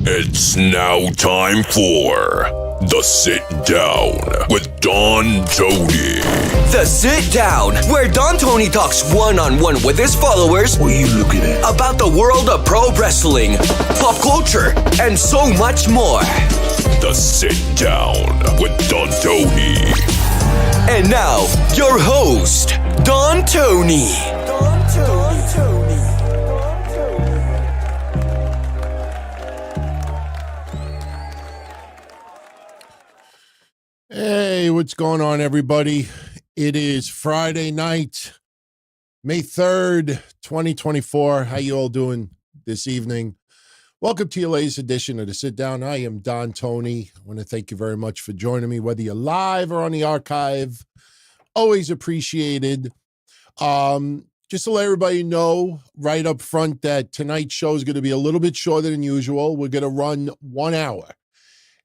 It's now time for The Sit Down with Don Tony. The Sit Down, where Don Tony talks one-on-one with his followers. What are you looking at? About the world of pro wrestling, pop culture, and so much more. The Sit Down with Don Tony. And now, your host, Don Tony. Hey, what's going on, everybody? It is Friday night, May 3rd, 2024. How you all doing this evening? Welcome to your latest edition of The Sit Down. I am Don Tony. I want to thank you very much for joining me, whether you're live or on the archive. Always appreciated. Just to let everybody know right up front that tonight's show is going to be a little bit shorter than usual. We're going to run 1 hour.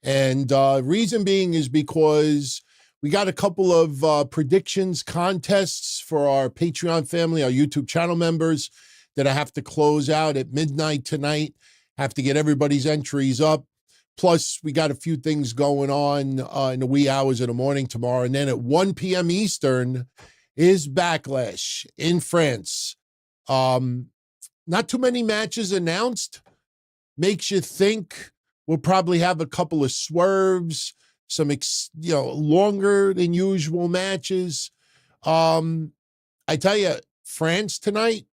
And reason being is because we got a couple of predictions contests for our Patreon family, our YouTube channel members, that I have to close out at midnight tonight. Have to get everybody's entries up. Plus, we got a few things going on in the wee hours of the morning tomorrow. And then at 1 p.m. Eastern is Backlash in France. Not too many matches announced. Makes you think we'll probably have a couple of swerves, some longer than usual matches. I tell you, France tonight,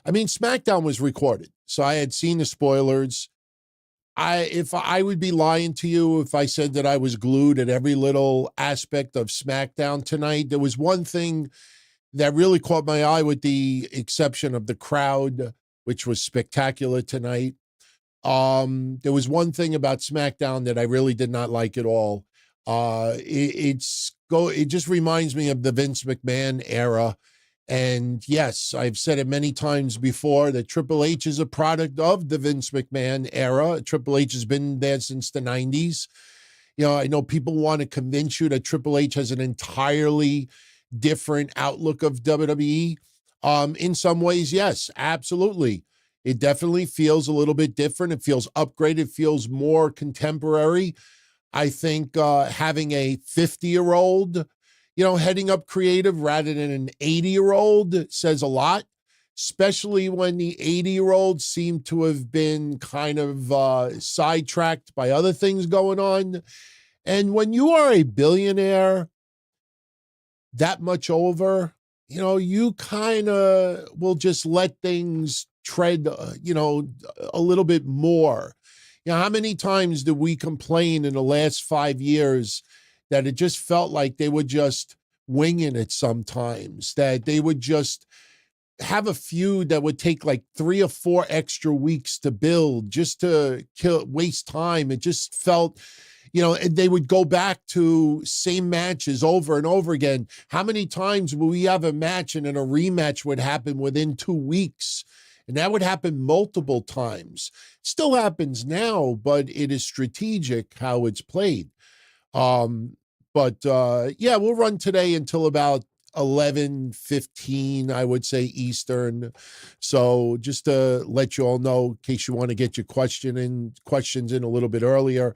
I mean, SmackDown was recorded, so I had seen the spoilers. If I would be lying to you if I said that I was glued at every little aspect of SmackDown tonight. There was one thing that really caught my eye, with the exception of the crowd, which was spectacular tonight. There was one thing about SmackDown that I really did not like at all. It just reminds me of the Vince McMahon era. And yes, I've said it many times before that Triple H is a product of the Vince McMahon era. Triple H has been there since the 90s. You know, I know people want to convince you that Triple H has an entirely different outlook of WWE. In some ways, yes, absolutely. It definitely feels a little bit different. It feels upgraded, feels more contemporary. I think having a 50-year-old, heading up creative rather than an 80-year-old says a lot, especially when the 80-year-olds seem to have been kind of sidetracked by other things going on. And when you are a billionaire that much over, you kind of will just let things tread, a little bit more. How many times did we complain in the last 5 years that it just felt like they were just winging it sometimes, that they would just have a feud that would take like 3 or 4 extra weeks to build just to waste time. It just felt, and they would go back to same matches over and over again. How many times will we have a match and then a rematch would happen within 2 weeks? And that would happen multiple times. Still happens now, but it is strategic how it's played. We'll run today until about 11:15, I would say, Eastern. So just to let you all know, in case you want to get your questions in a little bit earlier.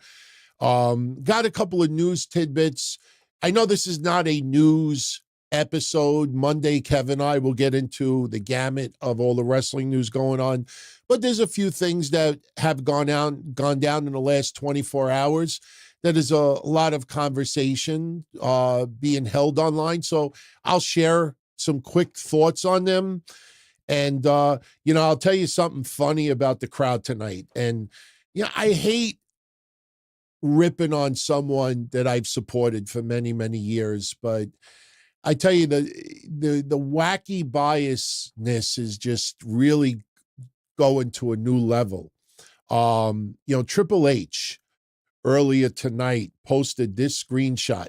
Got a couple of news tidbits. I know this is not a news episode. Monday, Kevin and I will get into the gamut of all the wrestling news going on, but there's a few things that have gone down in the last 24 hours. That is a lot of conversation being held online. So I'll share some quick thoughts on them. And, I'll tell you something funny about the crowd tonight. And, I hate ripping on someone that I've supported for many, many years, but I tell you, the wacky biasness is just really going to a new level. Triple H earlier tonight posted this screenshot,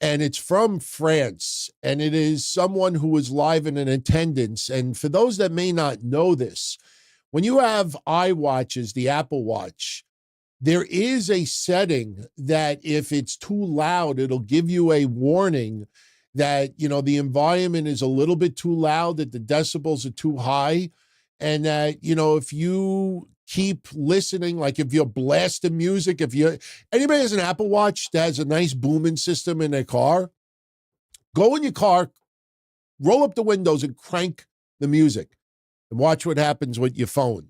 and it's from France, and it is someone who was live and in attendance. And for those that may not know this, when you have iWatches, the Apple Watch, there is a setting that if it's too loud, it'll give you a warning that, the environment is a little bit too loud, that the decibels are too high, and that, if you keep listening. Like if you're blasting music, anybody has an Apple Watch that has a nice booming system in their car, go in your car, roll up the windows and crank the music and watch what happens with your phone.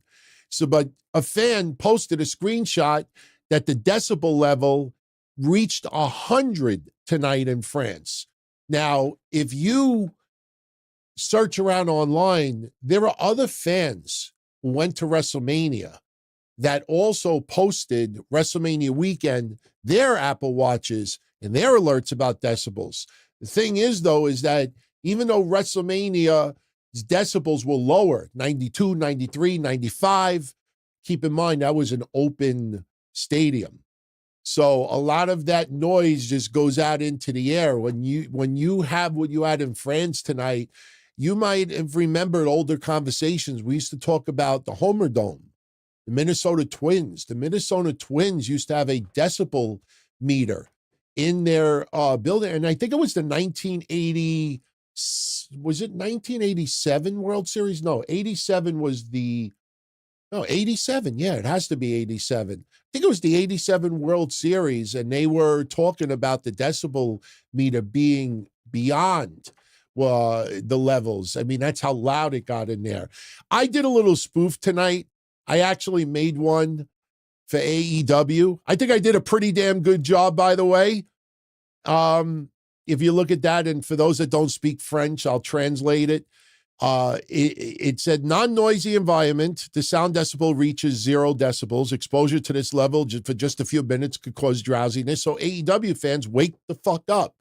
So, but a fan posted a screenshot that the decibel level reached 100 tonight in France. Now, if you search around online, there are other fans who went to WrestleMania that also posted WrestleMania weekend, their Apple Watches and their alerts about decibels. The thing is, though, is that even though WrestleMania's decibels were lower, 92, 93, 95, keep in mind that was an open stadium. So a lot of that noise just goes out into the air. When you have what you had in France tonight, you might have remembered older conversations. We used to talk about the Homer Dome, the Minnesota Twins. The Minnesota Twins used to have a decibel meter in their building. And I think it was the 1987 World Series? No, 87 was no, 87. Yeah, it has to be 87. I think it was the 87 World Series, and they were talking about the decibel meter being beyond the levels. I mean, that's how loud it got in there. I did a little spoof tonight. I actually made one for AEW. I think I did a pretty damn good job, by the way. If you look at that, and for those that don't speak French, I'll translate it. It said non-noisy environment. The sound decibel reaches 0 decibels. Exposure to this level for just a few minutes could cause drowsiness. So AEW fans, wake the fuck up.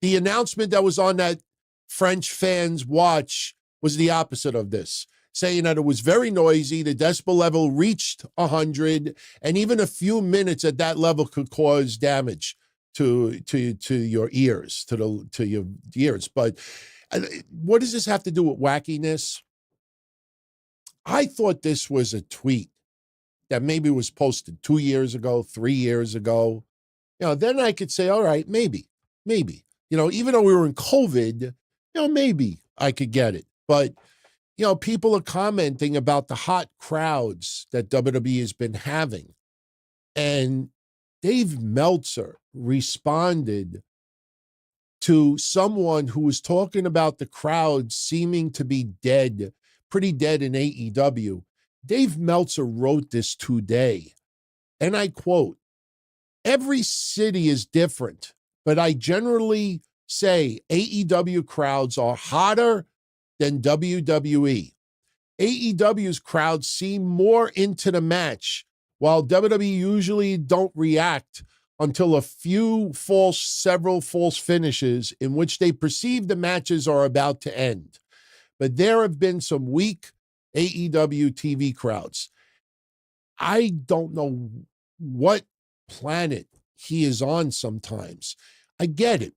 The announcement that was on that French fans watch was the opposite of this, saying that it was very noisy. The decibel level reached 100, and even a few minutes at that level could cause damage to your ears, to your ears. But what does this have to do with wackiness? I thought this was a tweet that maybe was posted 2 years ago, 3 years ago. Then I could say, all right, maybe. Even though we were in COVID, maybe I could get it. But, people are commenting about the hot crowds that WWE has been having. And Dave Meltzer responded to someone who was talking about the crowd seeming to be dead, pretty dead in AEW. Dave Meltzer wrote this today, and I quote, "Every city is different, but I generally say AEW crowds are hotter than WWE. AEW's crowds seem more into the match, while WWE usually don't react until several false finishes in which they perceive the matches are about to end. But there have been some weak AEW TV crowds." I don't know what planet he is on sometimes. I get it.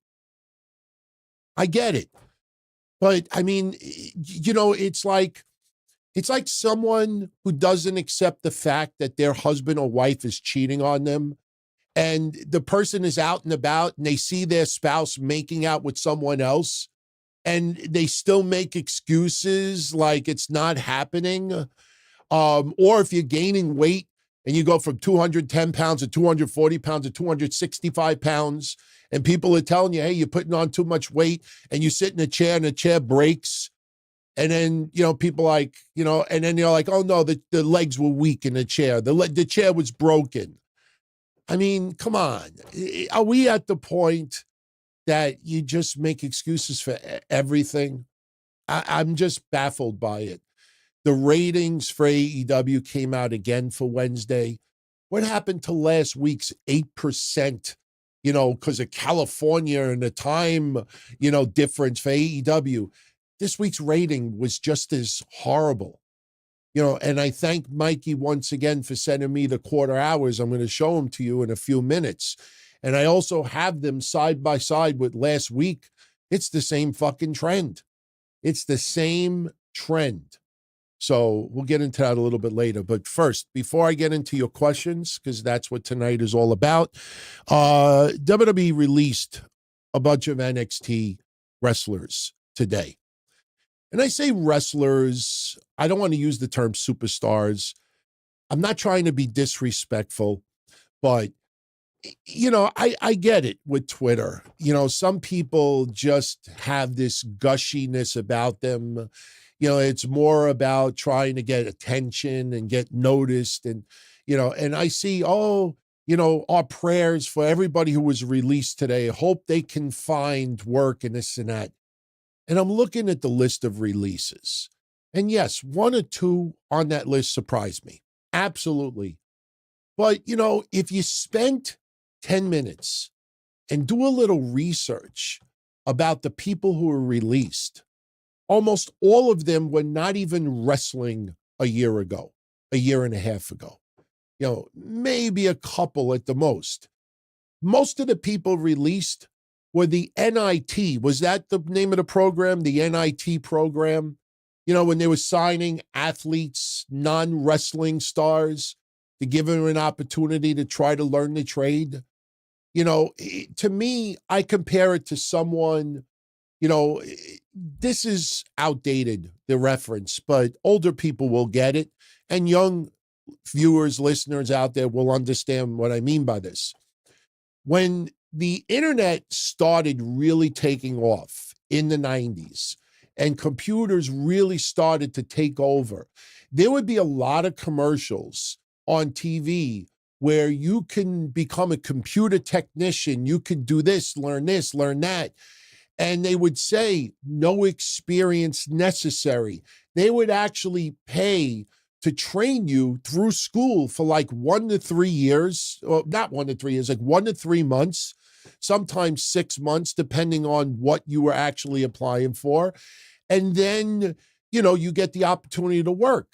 But I mean, it's like someone who doesn't accept the fact that their husband or wife is cheating on them, and the person is out and about and they see their spouse making out with someone else, and they still make excuses like it's not happening. Or if you're gaining weight and you go from 210 pounds to 240 pounds to 265 pounds, and people are telling you, hey, you're putting on too much weight, and you sit in a chair and the chair breaks. And then, people like, and then you're like, oh no, the legs were weak in the chair. The chair was broken. I mean, come on. Are we at the point that you just make excuses for everything? I'm just baffled by it. The ratings for AEW came out again for Wednesday. What happened to last week's 8%, because of California and the time, difference for AEW? This week's rating was just as horrible. And I thank Mikey once again for sending me the quarter hours. I'm going to show them to you in a few minutes. And I also have them side by side with last week. It's the same fucking trend. It's the same trend. So we'll get into that a little bit later. But first, before I get into your questions, because that's what tonight is all about, WWE released a bunch of NXT wrestlers today. And I say wrestlers, I don't want to use the term superstars. I'm not trying to be disrespectful, but I get it with Twitter. Some people just have this gushiness about them. It's more about trying to get attention and get noticed. And I see, our prayers for everybody who was released today. Hope they can find work and this and that. And I'm looking at the list of releases. And yes, one or two on that list surprised me. Absolutely. But, if you spent 10 minutes and do a little research about the people who were released, almost all of them were not even wrestling a year ago, a year and a half ago. Maybe a couple at the most. Most of the people released were the NIT. Was that the name of the program? The NIT program? When they were signing athletes, non-wrestling stars, to give them an opportunity to try to learn the trade. To me, I compare it to someone, this is outdated, the reference, but older people will get it. And young viewers, listeners out there will understand what I mean by this. When the internet started really taking off in the 90s and computers really started to take over, there would be a lot of commercials on TV where you can become a computer technician. You could do this, learn that. And they would say, no experience necessary. They would actually pay to train you through school for like 1 to 3 years, or not 1 to 3 years, like 1 to 3 months, sometimes 6 months, depending on what you were actually applying for. And then, you get the opportunity to work.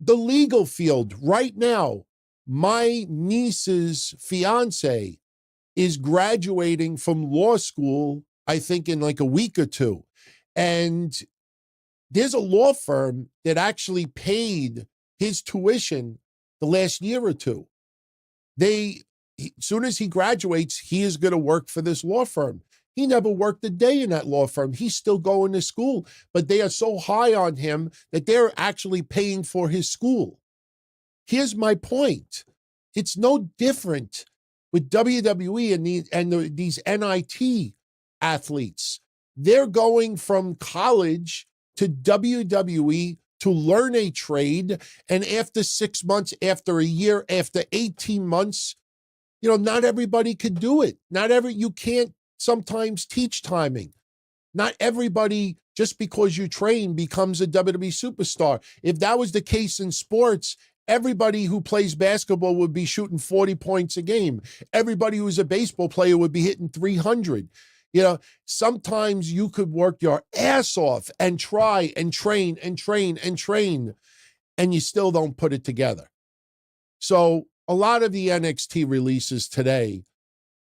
The legal field right now, my niece's fiance is graduating from law school, I think in like a week or two. And there's a law firm that actually paid his tuition the last year or two. As soon as he graduates, he is going to work for this law firm. He never worked a day in that law firm. He's still going to school, but they are so high on him that they're actually paying for his school. Here's my point. It's no different with WWE and these NIT athletes. They're going from college to WWE to learn a trade. And after 6 months, after a year, after 18 months, not everybody could do it. You can't sometimes teach timing. Not everybody, just because you train, becomes a WWE superstar. If that was the case in sports, everybody who plays basketball would be shooting 40 points a game. Everybody who's a baseball player would be hitting 300. Sometimes you could work your ass off and try and train, and you still don't put it together. So a lot of the NXT releases today,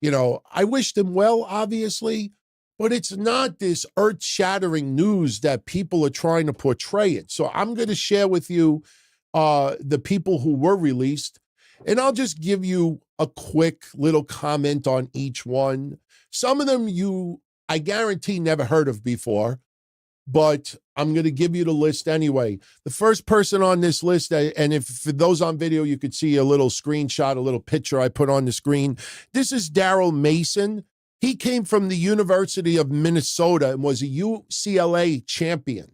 I wish them well, obviously, but it's not this earth-shattering news that people are trying to portray it. So I'm going to share with you the people who were released, and I'll just give you a quick little comment on each one. Some of them I guarantee, never heard of before, but I'm going to give you the list anyway. The first person on this list, and if for those on video, you could see a little screenshot, a little picture I put on the screen. This is Daryl Mason. He came from the University of Minnesota and was a UCLA champion.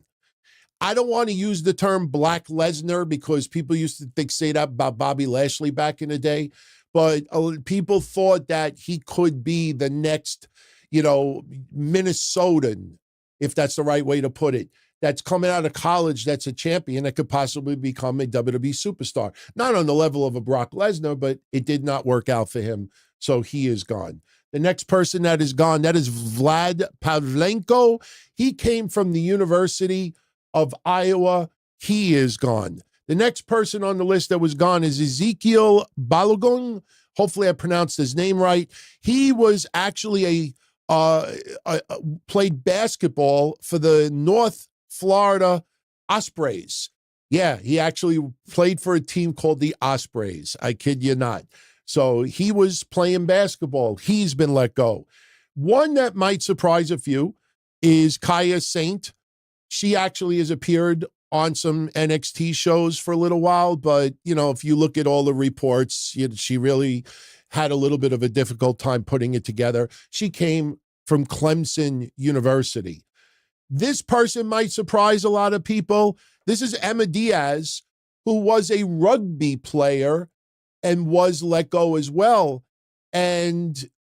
I don't want to use the term Black Lesnar because people used to say that about Bobby Lashley back in the day, but people thought that he could be the next, Minnesotan, if that's the right way to put it, that's coming out of college, that's a champion that could possibly become a WWE superstar. Not on the level of a Brock Lesnar, but it did not work out for him, so he is gone. The next person that is gone, that is Vlad Pavlenko. He came from the University of Iowa. He is gone. The next person on the list that was gone is Ezekiel Balogun. Hopefully I pronounced his name right. He was actually played basketball for the North Florida Ospreys. Yeah, he actually played for a team called the Ospreys. I kid you not. So he was playing basketball. He's been let go. One that might surprise a few is Kaya Saint. She actually has appeared on some NXT shows for a little while, but, if you look at all the reports, she really had a little bit of a difficult time putting it together. She came from Clemson University. This person might surprise a lot of people. This is Emma Diaz, who was a rugby player and was let go as well. And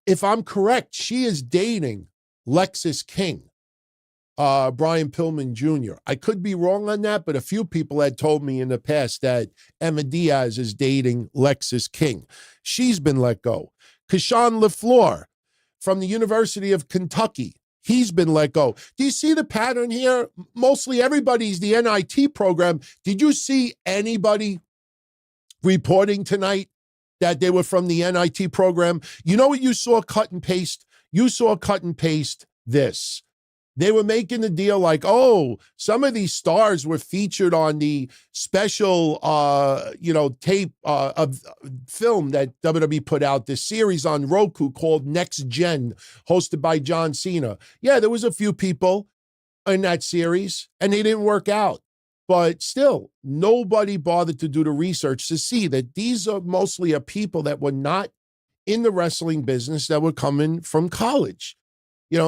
if I'm correct, she is dating Lexis King, Brian Pillman Jr. I could be wrong on that, but a few people had told me in the past that Emma Diaz is dating Lexis King. She's been let go. Keyshawn LaFleur from the University of Kentucky, he's been let go. Do you see the pattern here? Mostly everybody's the NIT program. Did you see anybody reporting tonight that they were from the NIT program? You know what you saw cut and paste? You saw cut and paste this. They were making the deal like, oh, some of these stars were featured on the special, tape of film that WWE put out, this series on Roku called Next Gen, hosted by John Cena. Yeah, there was a few people in that series, and they didn't work out. But still, nobody bothered to do the research to see that these are mostly people that were not in the wrestling business, that were coming from college.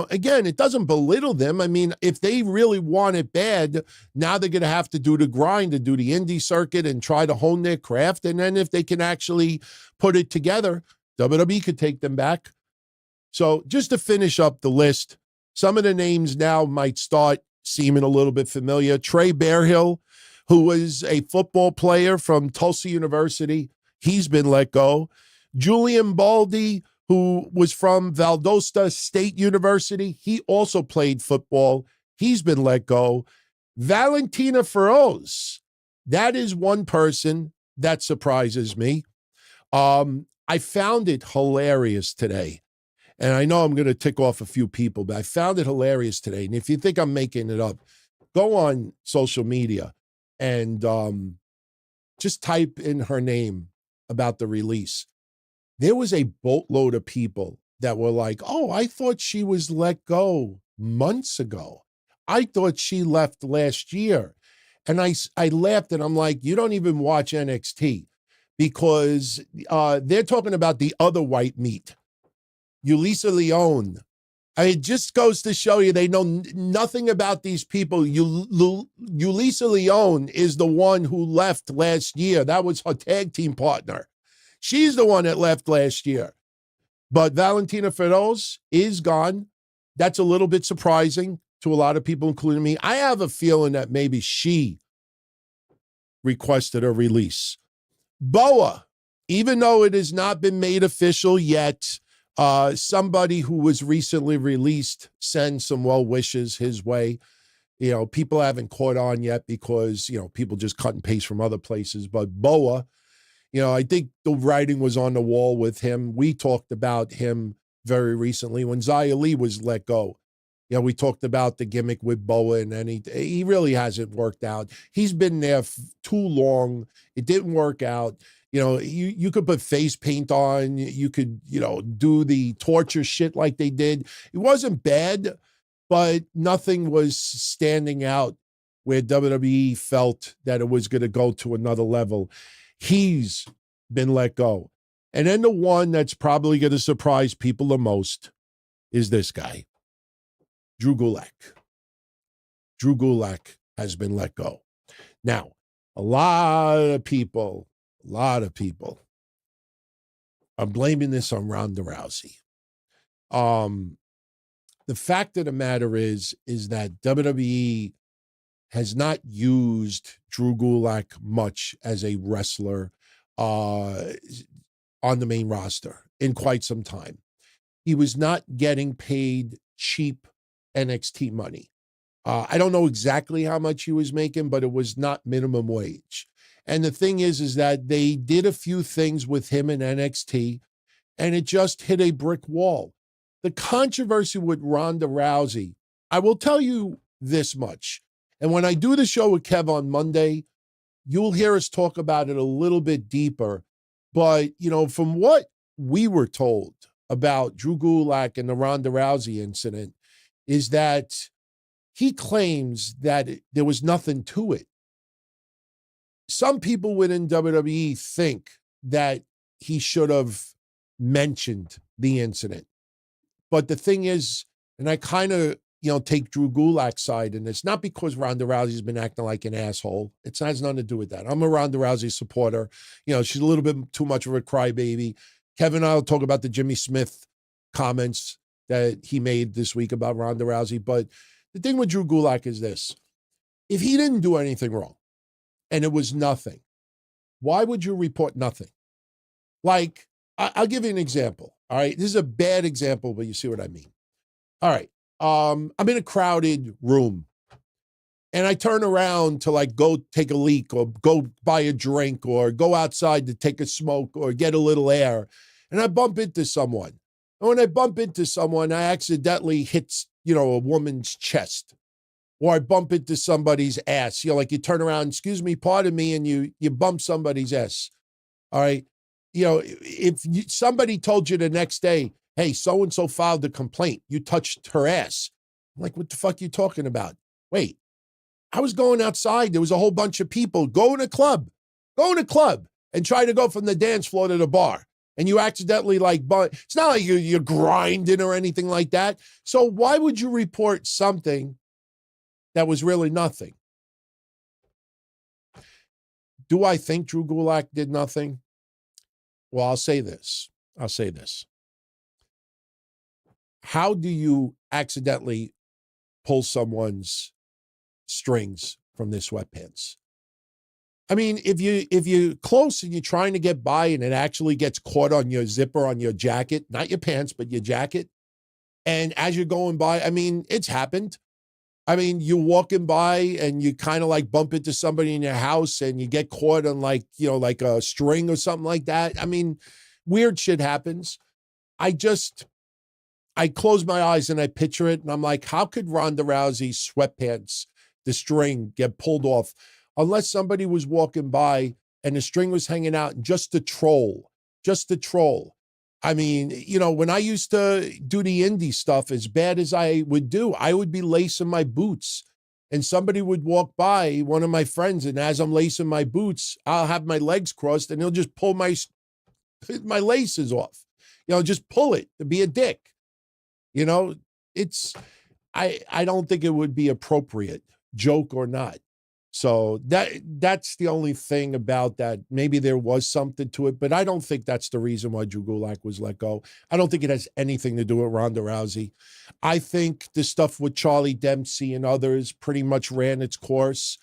Again, it doesn't belittle them. I mean, if they really want it bad, now they're going to have to do the grind, to do the indie circuit and try to hone their craft. And then if they can actually put it together, WWE could take them back. So just to finish up the list, some of the names now might start seeming a little bit familiar. Trey Bearhill, who was a football player from Tulsa University, he's been let go. Julian Baldy, who was from Valdosta State University, he also played football. He's been let go. Valentina Feroz, that is one person that surprises me. I found it hilarious today. And I know I'm going to tick off a few people, but I found it hilarious today. And if you think I'm making it up, go on social media and just type in her name about the release. There was a boatload of people that were like, oh, I thought she was let go months ago. I thought she left last year. And I laughed and I'm like, you don't even watch NXT, because they're talking about the other white meat, Yulisa Leone. It just goes to show you they know nothing about these people. Yulisa Leone is the one who left last year. That was her tag team partner. She's the one that left last year. But Valentina Feroz is gone. That's a little bit surprising to a lot of people, including me. I have a feeling that maybe she requested a release. Boa, even though it has not been made official yet, somebody who was recently released sends some well wishes his way. People haven't caught on yet because, people just cut and paste from other places. But Boa, I think the writing was on the wall with him. We talked about him very recently when Xia Li was let go. We talked about the gimmick with Boa, and he really hasn't worked out. He's been there too long. It didn't work out. You could put face paint on. You could, do the torture shit like they did. It wasn't bad, but nothing was standing out where WWE felt that it was going to go to another level. He's been let go. And then the one that's probably going to surprise people the most is this guy, Drew Gulak. Drew Gulak has been let go. Now, a lot of people are blaming this on Ronda Rousey. The fact of the matter is that WWE has not used Drew Gulak much as a wrestler on the main roster in quite some time. He was not getting paid cheap NXT money. I don't know exactly how much he was making, but it was not minimum wage. And the thing is that they did a few things with him in NXT, and it just hit a brick wall. The controversy with Ronda Rousey, I will tell you this much. And when I do the show with Kev on Monday, you'll hear us talk about it a little bit deeper. But, from what we were told about Drew Gulak and the Ronda Rousey incident, is that he claims that there was nothing to it. Some people within WWE think that he should have mentioned the incident. But the thing is, and I kind of, take Drew Gulak's side in this, not because Ronda Rousey's been acting like an asshole. It has nothing to do with that. I'm a Ronda Rousey supporter. She's a little bit too much of a crybaby. Kevin and I will talk about the Jimmy Smith comments that he made this week about Ronda Rousey. But the thing with Drew Gulak is this. If he didn't do anything wrong and it was nothing, why would you report nothing? Like, I'll give you an example. All right. This is a bad example, but you see what I mean. All right. I'm in a crowded room and I turn around to go take a leak or go buy a drink or go outside to take a smoke or get a little air. And I bump into someone. And when I bump into someone, I accidentally hit, a woman's chest, or I bump into somebody's ass. You turn around, excuse me, pardon me, and you bump somebody's ass. All right. If somebody told you the next day, hey, so-and-so filed a complaint, you touched her ass. I'm like, what the fuck are you talking about? Wait, I was going outside. There was a whole bunch of people. Go in a club and try to go from the dance floor to the bar. And you accidentally it's not like you're grinding or anything like that. So why would you report something that was really nothing? Do I think Drew Gulak did nothing? Well, I'll say this. How do you accidentally pull someone's strings from their sweatpants? I mean, if you're close and you're trying to get by and it actually gets caught on your zipper on your jacket, not your pants, but your jacket, and as you're going by, I mean, it's happened. I mean, you're walking by and you kind of bump into somebody in your house and you get caught on like a string or something like that. I mean, weird shit happens. I close my eyes and I picture it and I'm like, how could Ronda Rousey's sweatpants, the string, get pulled off unless somebody was walking by and the string was hanging out and just to troll. I mean, when I used to do the indie stuff, as bad as I would do, I would be lacing my boots and somebody would walk by, one of my friends, and as I'm lacing my boots, I'll have my legs crossed and he'll just pull my laces off, just pull it to be a dick. I don't think it would be appropriate, joke or not. So that's the only thing about that. Maybe there was something to it, but I don't think that's the reason why Drew Gulak was let go. I don't think it has anything to do with Ronda Rousey. I think the stuff with Charlie Dempsey and others pretty much ran its course.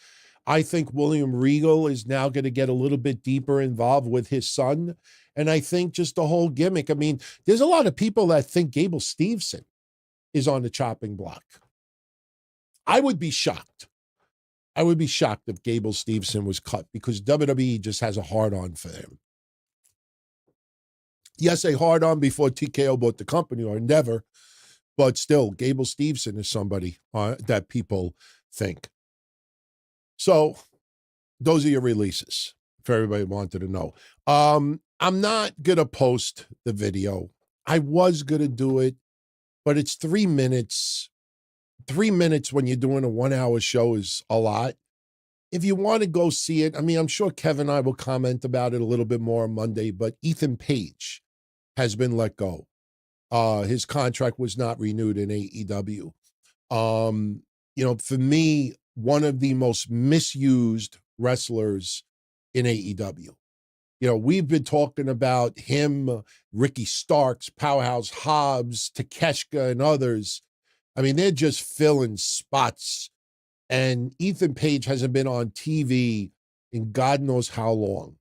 I think William Regal is now going to get a little bit deeper involved with his son. And I think just the whole gimmick. I mean, there's a lot of people that think Gable Steveson is on the chopping block. I would be shocked. If Gable Steveson was cut because WWE just has a hard-on for him. Yes, a hard-on before TKO bought the company or Endeavor, but still, Gable Steveson is somebody that people think. So those are your releases, if everybody wanted to know. I'm not going to post the video. I was going to do it, but it's 3 minutes. 3 minutes when you're doing a 1 hour show is a lot. If you want to go see it, I mean, I'm sure Kevin and I will comment about it a little bit more on Monday, but Ethan Page has been let go. His contract was not renewed in AEW. For me, one of the most misused wrestlers in AEW. We've been talking about him, Ricky Starks, Powerhouse Hobbs, Takeshita, and others. I mean, they're just filling spots. And Ethan Page hasn't been on TV in God knows how long.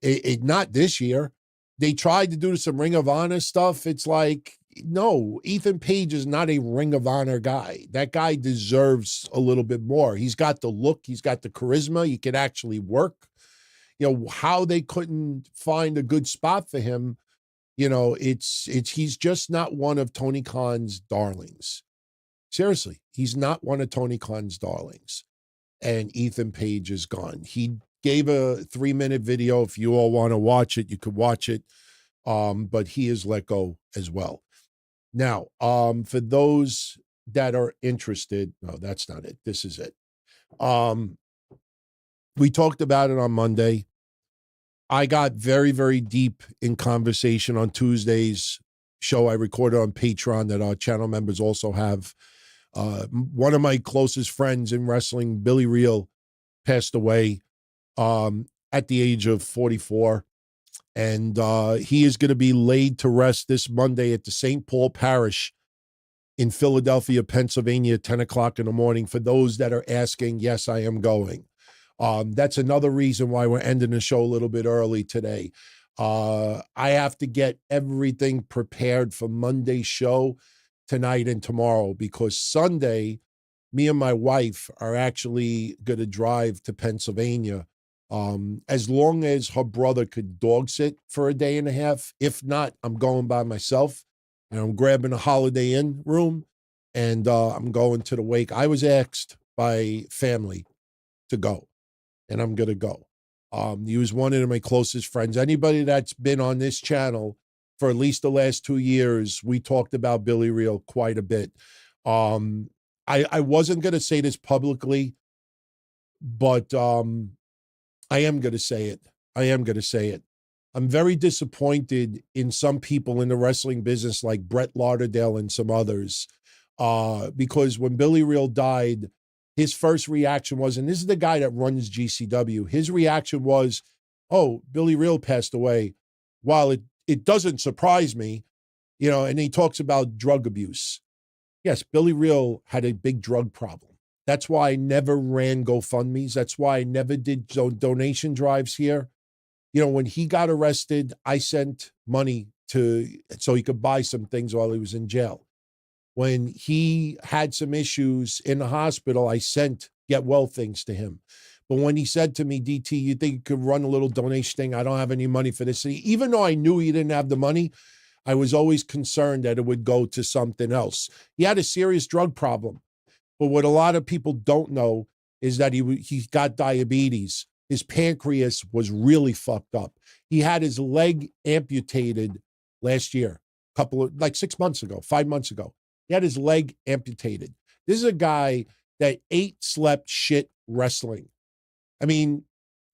Not this year. They tried to do some Ring of Honor stuff. It's like, no, Ethan Page is not a Ring of Honor guy. That guy deserves a little bit more. He's got the look. He's got the charisma. He can actually work. How they couldn't find a good spot for him, he's just not one of Tony Khan's darlings. Seriously, he's not one of Tony Khan's darlings. And Ethan Page is gone. He gave a 3-minute video. If you all want to watch it, you could watch it. But he is let go as well. Now, for those that are interested, no, that's not it. This is it. We talked about it on Monday. I got very, very deep in conversation on Tuesday's show I recorded on Patreon that our channel members also have. One of my closest friends in wrestling, Billy Reil, passed away at the age of 44. And he is going to be laid to rest this Monday at the St. Paul Parish in Philadelphia, Pennsylvania, 10 o'clock in the morning. For those that are asking, yes, I am going. That's another reason why we're ending the show a little bit early today. I have to get everything prepared for Monday's show tonight and tomorrow, because Sunday, me and my wife are actually going to drive to Pennsylvania. As long as her brother could dog sit for a day and a half. If not, I'm going by myself, and I'm grabbing a Holiday Inn room, and I'm going to the wake. I was asked by family to go, and I'm going to go. He was one of my closest friends. Anybody that's been on this channel for at least the last 2 years, we talked about Billy Reil quite a bit. I wasn't going to say this publicly, but I am going to say it. I am going to say it. I'm very disappointed in some people in the wrestling business like Brett Lauderdale and some others, because when Billy Reil died, his first reaction was, and this is the guy that runs GCW, his reaction was, oh, Billy Reil passed away. While it doesn't surprise me, and he talks about drug abuse. Yes, Billy Reil had a big drug problem. That's why I never ran GoFundMes. That's why I never did donation drives here. When he got arrested, I sent money so he could buy some things while he was in jail. When he had some issues in the hospital, I sent get well things to him. But when he said to me, DT, you think you could run a little donation thing? I don't have any money for this. Even though I knew he didn't have the money, I was always concerned that it would go to something else. He had a serious drug problem. But what a lot of people don't know is that he got diabetes. His pancreas was really fucked up. He had his leg amputated last year, 6 months ago, 5 months ago. He had his leg amputated. This is a guy that ate, slept, shit wrestling. I mean,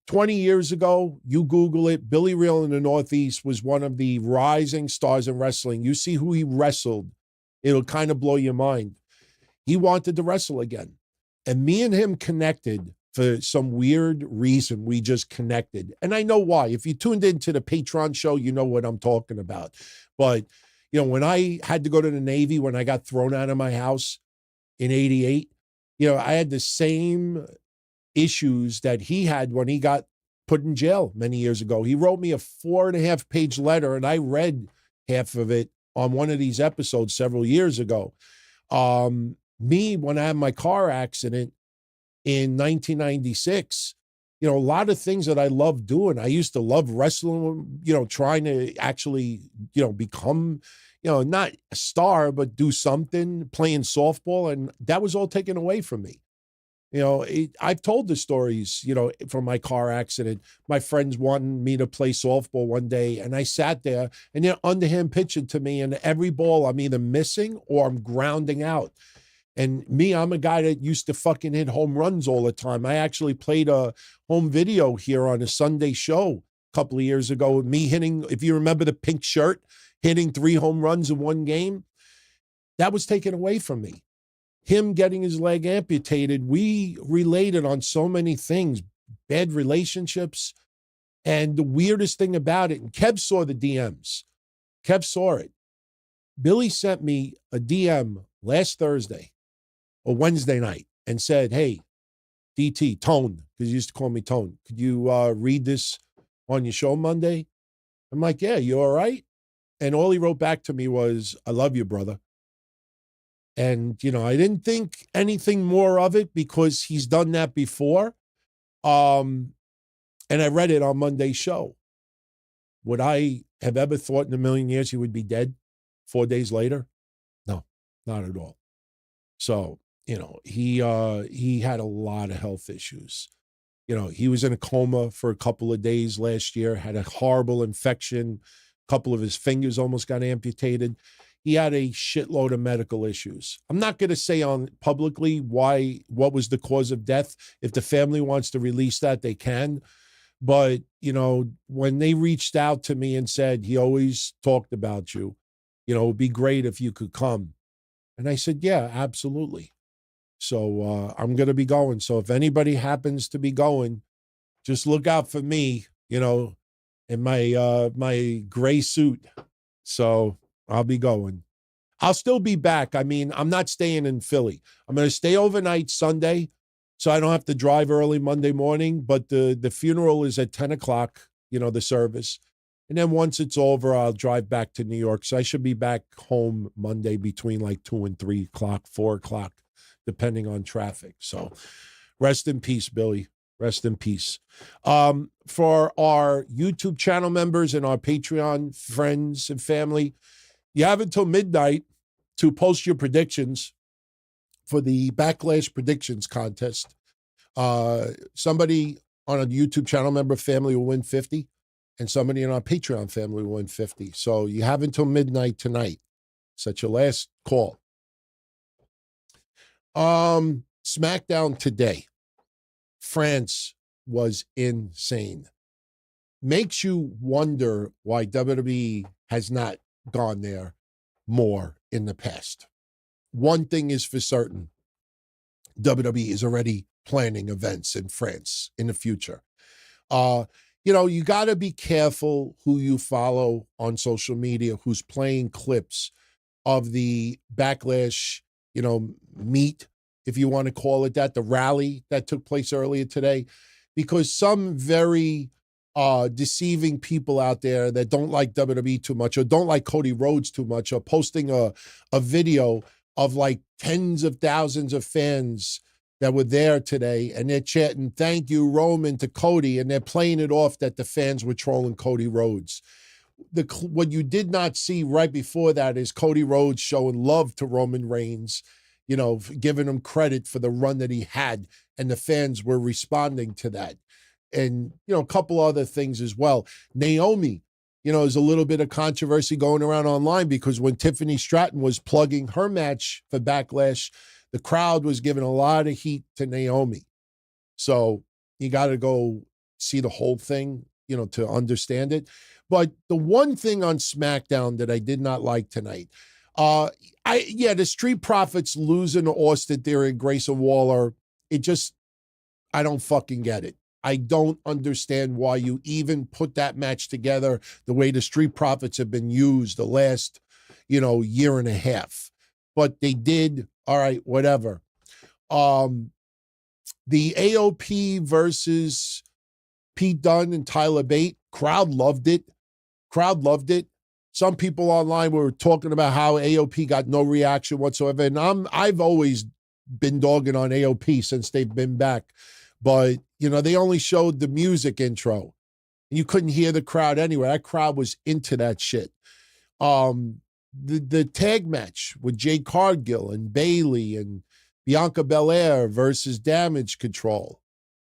20 years ago, you Google it, Billy Reil in the Northeast was one of the rising stars in wrestling. You see who he wrestled, it'll kind of blow your mind. He wanted to wrestle again. And me and him connected for some weird reason. We just connected. And I know why. If you tuned into the Patreon show, you know what I'm talking about. But, when I had to go to the Navy, when I got thrown out of my house in 88, I had the same issues that he had when he got put in jail many years ago. He wrote me a 4.5-page letter, and I read half of it on one of these episodes several years ago. Me, when I had my car accident in 1996, a lot of things that I love doing. I used to love wrestling, trying to actually, become, not a star, but do something, playing softball. And that was all taken away from me. I've told the stories, from my car accident. My friends wanted me to play softball one day, and I sat there, and they're underhand pitching to me, and every ball I'm either missing or I'm grounding out. And me, I'm a guy that used to fucking hit home runs all the time. I actually played a home video here on a Sunday show a couple of years ago, me hitting, if you remember the pink shirt, hitting 3 home runs in one game. That was taken away from me. Him getting his leg amputated, we related on so many things, bad relationships. And the weirdest thing about it, and Kev saw the DMs. Kev saw it. Billy sent me a DM last Thursday or Wednesday night and said, hey, DT, Tone, because he used to call me Tone, could you read this on your show Monday? I'm like, yeah, you all right? And all he wrote back to me was, I love you, brother. And, I didn't think anything more of it because he's done that before. And I read it on Monday's show. Would I have ever thought in a million years he would be dead 4 days later? No, not at all. So, he had a lot of health issues. He was in a coma for a couple of days last year, had a horrible infection. A couple of his fingers almost got amputated. he had a shitload of medical issues. I'm not going to say on publicly what was the cause of death. If the family wants to release that, they can. But, when they reached out to me and said, he always talked about you, it would be great if you could come. And I said, yeah, absolutely. So I'm going to be going. So if anybody happens to be going, just look out for me, in my gray suit. So I'll be going. I'll still be back. I mean, I'm not staying in Philly. I'm going to stay overnight Sunday, so I don't have to drive early Monday morning. But the funeral is at 10 o'clock, the service. And then once it's over, I'll drive back to New York. So I should be back home Monday between like 2 and 3 o'clock, 4 o'clock, depending on traffic. So rest in peace, Billy. Rest in peace. For our YouTube channel members and our Patreon friends and family, you have until midnight to post your predictions for the Backlash predictions contest. Somebody on a YouTube channel member family will win 50, and somebody in our Patreon family will win 50. So you have until midnight tonight. It's your last call. SmackDown today. France was insane. Makes you wonder why WWE has not gone there more in the past. One thing is for certain. WWE is already planning events in France in the future. You got to be careful who you follow on social media, who's playing clips of the Backlash, meet, if you want to call it that, the rally that took place earlier today, because some very deceiving people out there that don't like WWE too much or don't like Cody Rhodes too much are posting a video of like tens of thousands of fans that were there today, and they're chanting, "Thank you, Roman," to Cody, and they're playing it off that the fans were trolling Cody Rhodes. What you did not see right before that is Cody Rhodes showing love to Roman Reigns, giving him credit for the run that he had, and the fans were responding to that. And, a couple other things as well. Naomi, there's a little bit of controversy going around online because when Tiffany Stratton was plugging her match for Backlash, the crowd was giving a lot of heat to Naomi. So you got to go see the whole thing, to understand it. But the one thing on SmackDown that I did not like tonight, the Street Profits losing to Austin Theory and Grayson Waller, I don't fucking get it. I don't understand why you even put that match together the way the Street Profits have been used the last, year and a half. But they did, all right, whatever. The AOP versus Pete Dunne and Tyler Bate, crowd loved it. Some people online were talking about how AOP got no reaction whatsoever. And I've always been dogging on AOP since they've been back. But, they only showed the music intro. You couldn't hear the crowd anywhere. That crowd was into that shit. The tag match with Jade Cargill and Bayley and Bianca Belair versus Damage Control.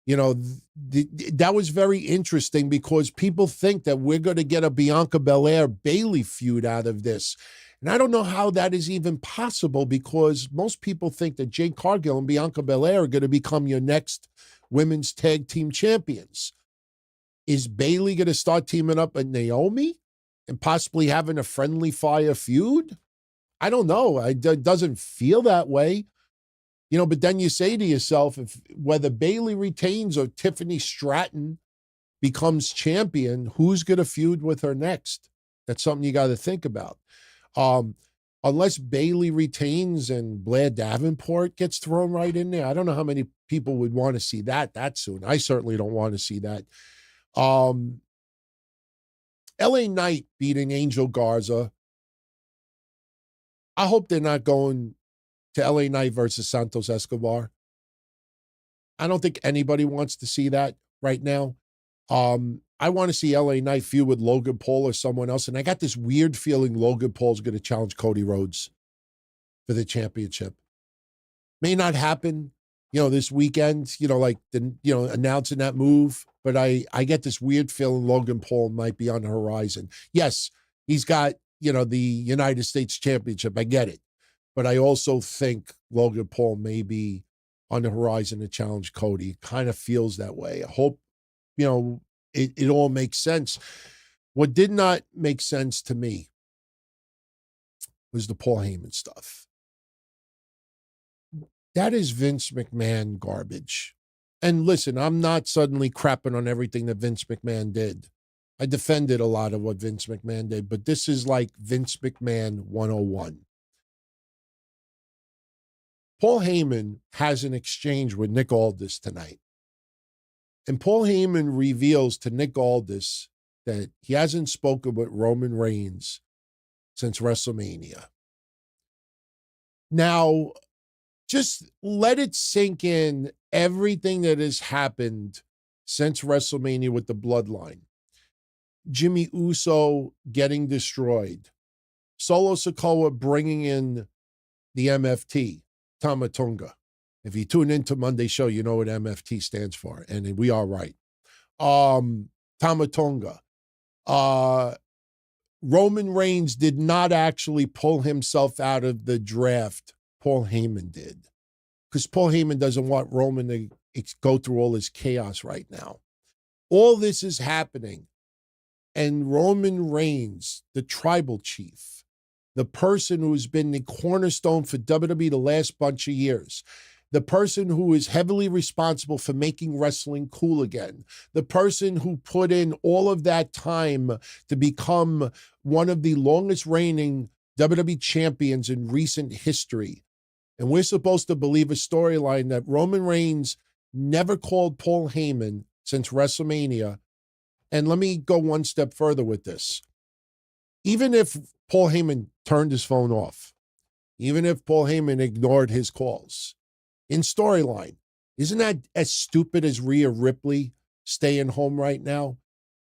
That was very interesting because people think that we're going to get a Bianca Belair Bayley feud out of this. And I don't know how that is even possible because most people think that Jade Cargill and Bianca Belair are going to become your next women's tag team champions. Is Bayley going to start teaming up with Naomi and possibly having a friendly fire feud? I don't know. It doesn't feel that way. But then you say to yourself, whether Bayley retains or Tiffany Stratton becomes champion, who's going to feud with her next? That's something you got to think about. Unless Bayley retains and Blair Davenport gets thrown right in there, I don't know how many people would want to see that soon. I certainly don't want to see that. LA Knight beating Angel Garza. I hope they're not going to LA Knight versus Santos Escobar. I don't think anybody wants to see that right now. I want to see LA Knight feud with Logan Paul or someone else. And I got this weird feeling Logan Paul's going to challenge Cody Rhodes for the championship. May not happen, this weekend, announcing that move. But I get this weird feeling Logan Paul might be on the horizon. Yes, he's got, the United States Championship. I get it. But I also think Logan Paul may be on the horizon to challenge Cody. It kind of feels that way. I hope, it all makes sense. What did not make sense to me was the Paul Heyman stuff. That is Vince McMahon garbage. And listen, I'm not suddenly crapping on everything that Vince McMahon did. I defended a lot of what Vince McMahon did, but this is like Vince McMahon 101. Paul Heyman has an exchange with Nick Aldis tonight. And Paul Heyman reveals to Nick Aldis that he hasn't spoken with Roman Reigns since WrestleMania. Now, just let it sink in everything that has happened since WrestleMania with the Bloodline. Jimmy Uso getting destroyed. Solo Sikoa bringing in the MFT, Tamatonga. If you tune into Monday's show, you know what MFT stands for, and we are right. Tamatonga. Roman Reigns did not actually pull himself out of the draft. Paul Heyman did. Because Paul Heyman doesn't want Roman to go through all this chaos right now. All this is happening. And Roman Reigns, the tribal chief, the person who's been the cornerstone for WWE the last bunch of years, the person who is heavily responsible for making wrestling cool again, the person who put in all of that time to become one of the longest reigning WWE champions in recent history. And we're supposed to believe a storyline that Roman Reigns never called Paul Heyman since WrestleMania. And let me go one step further with this. Even if Paul Heyman turned his phone off, even if Paul Heyman ignored his calls, in storyline, isn't that as stupid as Rhea Ripley staying home right now?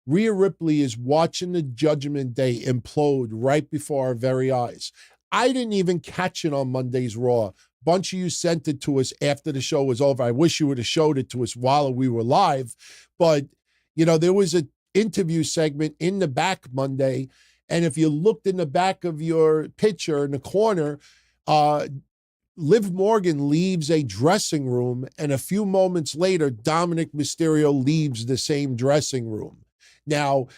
Rhea Ripley is watching the Judgment Day implode right before our very eyes. I didn't even catch it on Monday's Raw. A bunch of you sent it to us after the show was over. I wish you would have showed it to us while we were live. But, there was an interview segment in the back Monday. And if you looked in the back of your picture in the corner, Liv Morgan leaves a dressing room, and a few moments later, Dominic Mysterio leaves the same dressing room. Now,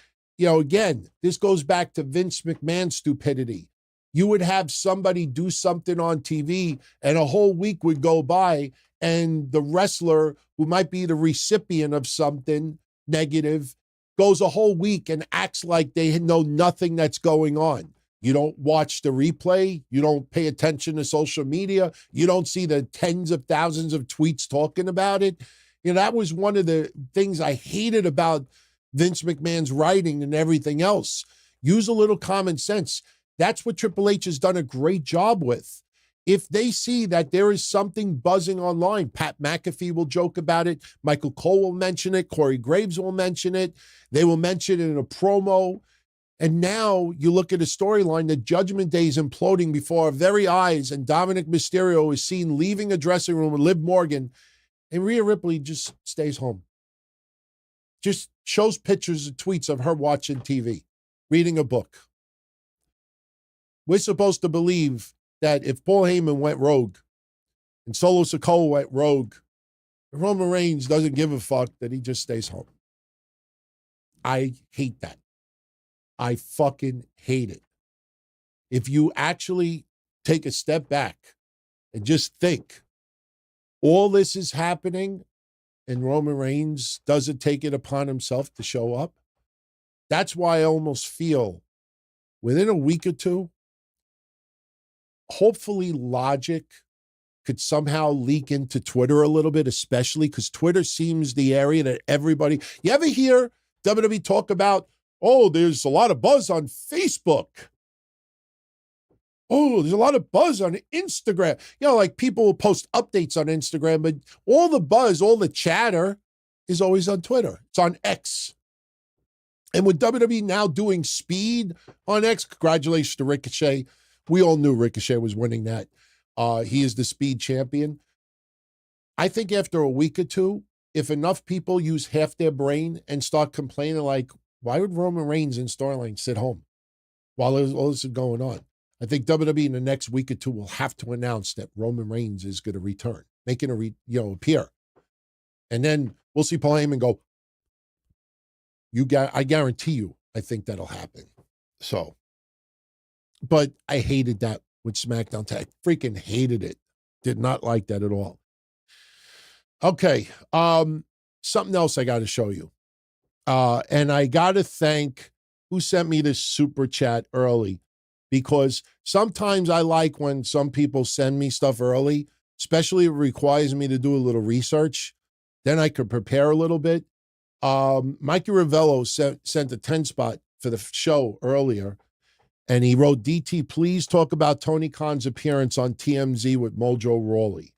again, this goes back to Vince McMahon's stupidity. You would have somebody do something on TV, and a whole week would go by, and the wrestler who might be the recipient of something negative goes a whole week and acts like they know nothing that's going on. You don't watch the replay. You don't pay attention to social media. You don't see the tens of thousands of tweets talking about it. That was one of the things I hated about Vince McMahon's writing and everything else. Use a little common sense. That's what Triple H has done a great job with. If they see that there is something buzzing online, Pat McAfee will joke about it. Michael Cole will mention it. Corey Graves will mention it. They will mention it in a promo. And now you look at a storyline, the Judgment Day is imploding before our very eyes, and Dominic Mysterio is seen leaving a dressing room with Liv Morgan, and Rhea Ripley just stays home. Just shows pictures and tweets of her watching TV, reading a book. We're supposed to believe that if Paul Heyman went rogue and Solo Sikoa went rogue, Roman Reigns doesn't give a fuck, that he just stays home. I hate that. I fucking hate it. If you actually take a step back and just think, all this is happening and Roman Reigns doesn't take it upon himself to show up. That's why I almost feel within a week or two, hopefully logic could somehow leak into Twitter a little bit, especially because Twitter seems the area that everybody, you ever hear WWE talk about, oh, there's a lot of buzz on Facebook. Oh, there's a lot of buzz on Instagram. Like people will post updates on Instagram, but all the buzz, all the chatter is always on Twitter. It's on X. And with WWE now doing speed on X, congratulations to Ricochet. We all knew Ricochet was winning that. He is the speed champion. I think after a week or two, if enough people use half their brain and start complaining like, why would Roman Reigns in storyline sit home? while all this is going on. I think WWE in the next week or two will have to announce that Roman Reigns is going to return, making appear. And then we'll see Paul Heyman go, I guarantee you, I think that'll happen. So, but I hated that with SmackDown. I freaking hated it. Did not like that at all. Okay. Something else I got to show you. And I got to thank who sent me this super chat early, because sometimes I like when some people send me stuff early, especially if it requires me to do a little research. Then I could prepare a little bit. Mikey Ravello sent a 10 spot for the show earlier, and he wrote, DT, please talk about Tony Khan's appearance on TMZ with Mojo Rawley.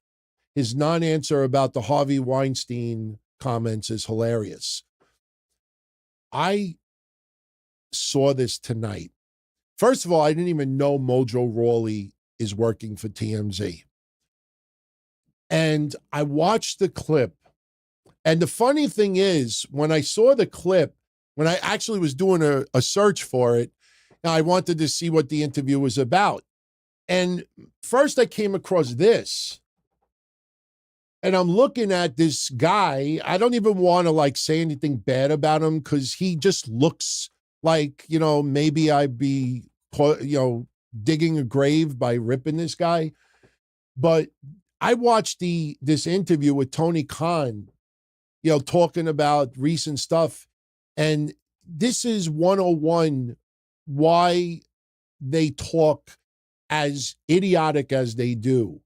His non-answer about the Harvey Weinstein comments is hilarious. I saw this tonight. First of all, I didn't even know Mojo Rawley is working for TMZ. And I watched the clip. And the funny thing is, when I saw the clip, when I actually was doing a search for it, I wanted to see what the interview was about. And first I came across this. And I'm looking at this guy. I don't even want to say anything bad about him, because he just looks like, maybe I'd be, digging a grave by ripping this guy. But I watched this interview with Tony Khan, talking about recent stuff. And this is 101 why they talk as idiotic as they do.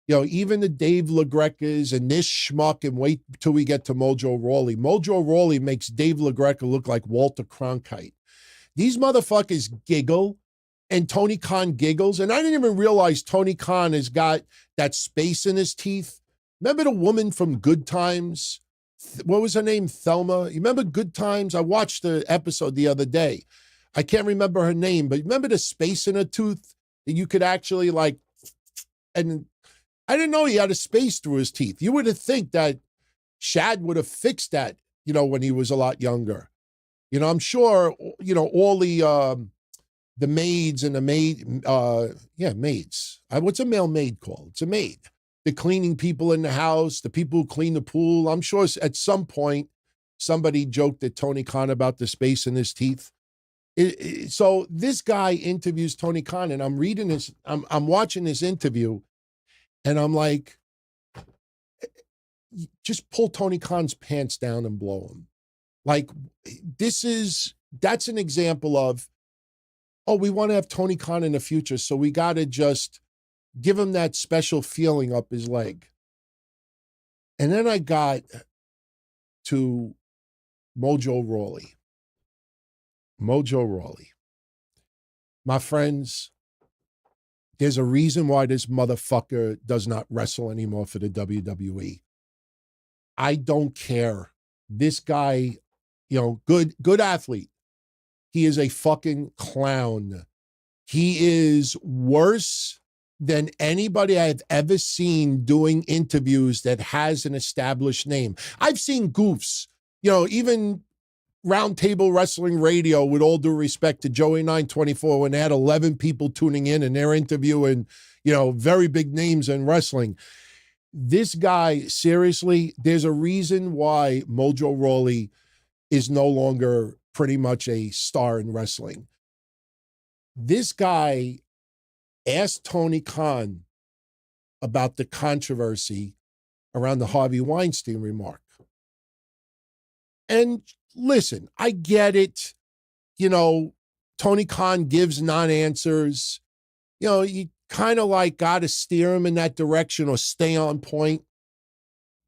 Even the Dave LaGreca's and this schmuck, and wait till we get to Mojo Rawley. Mojo Rawley makes Dave LaGreca look like Walter Cronkite. These motherfuckers giggle, and Tony Khan giggles. And I didn't even realize Tony Khan has got that space in his teeth. Remember the woman from Good Times? What was her name? Thelma. You remember Good Times? I watched the episode the other day. I can't remember her name, but remember the space in her tooth that you could actually and I didn't know he had a space through his teeth. You would have think that Shad would have fixed that, when he was a lot younger. I'm sure, all the maids and the maids. What's a male maid called? It's a maid. The cleaning people in the house, the people who clean the pool. I'm sure at some point somebody joked at Tony Khan about the space in his teeth. So this guy interviews Tony Khan, and I'm reading this, I'm watching this interview, and I'm like, just pull Tony Khan's pants down and blow him. That's an example of, we want to have Tony Khan in the future, so we got to just give him that special feeling up his leg. And then I got to Mojo Rawley. Mojo Rawley. My friends, there's a reason why this motherfucker does not wrestle anymore for the WWE. I don't care. This guy, good athlete. He is a fucking clown. He is worse than anybody I've ever seen doing interviews that has an established name. I've seen goofs, even Roundtable Wrestling Radio, with all due respect to Joey 924, when they had 11 people tuning in and they're interviewing, very big names in wrestling. This guy, seriously, there's a reason why Mojo Rawley is no longer pretty much a star in wrestling. This guy asked Tony Khan about the controversy around the Harvey Weinstein remark. And listen, I get it. Tony Khan gives non-answers. You kind of got to steer him in that direction or stay on point.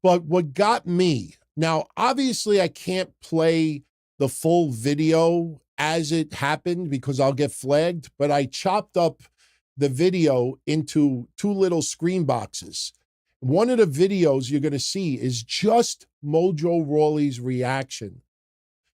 But what got me, now, obviously I can't play the full video as it happened because I'll get flagged, but I chopped up the video into two little screen boxes. One of the videos you're going to see is just Mojo Rawley's reaction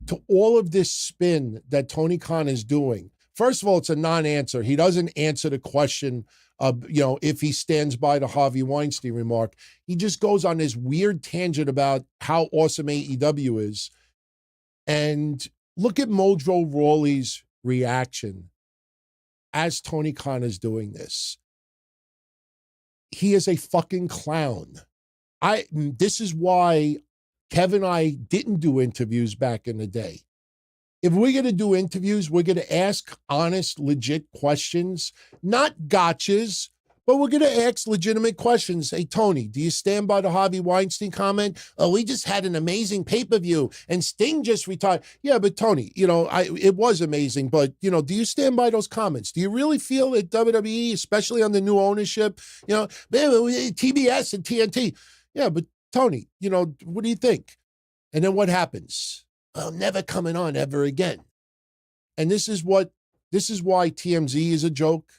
to all of this spin that Tony Khan is doing. First of all, it's a non-answer. He doesn't answer the question of, if he stands by the Harvey Weinstein remark. He just goes on this weird tangent about how awesome AEW is. And look at Mojo Rawley's reaction as Tony Khan is doing this, he is a fucking clown. This is why Kevin and I didn't do interviews back in the day. If we're going to do interviews, we're going to ask honest, legit questions, not gotchas, but we're going to ask legitimate questions. Hey, Tony, do you stand by the Harvey Weinstein comment? Oh, we just had an amazing pay-per-view and Sting just retired. Yeah, but Tony, it was amazing, but, do you stand by those comments? Do you really feel that WWE, especially on the new ownership, TBS and TNT? Yeah, but Tony, what do you think? And then what happens? I'm never coming on ever again. And this is why TMZ is a joke.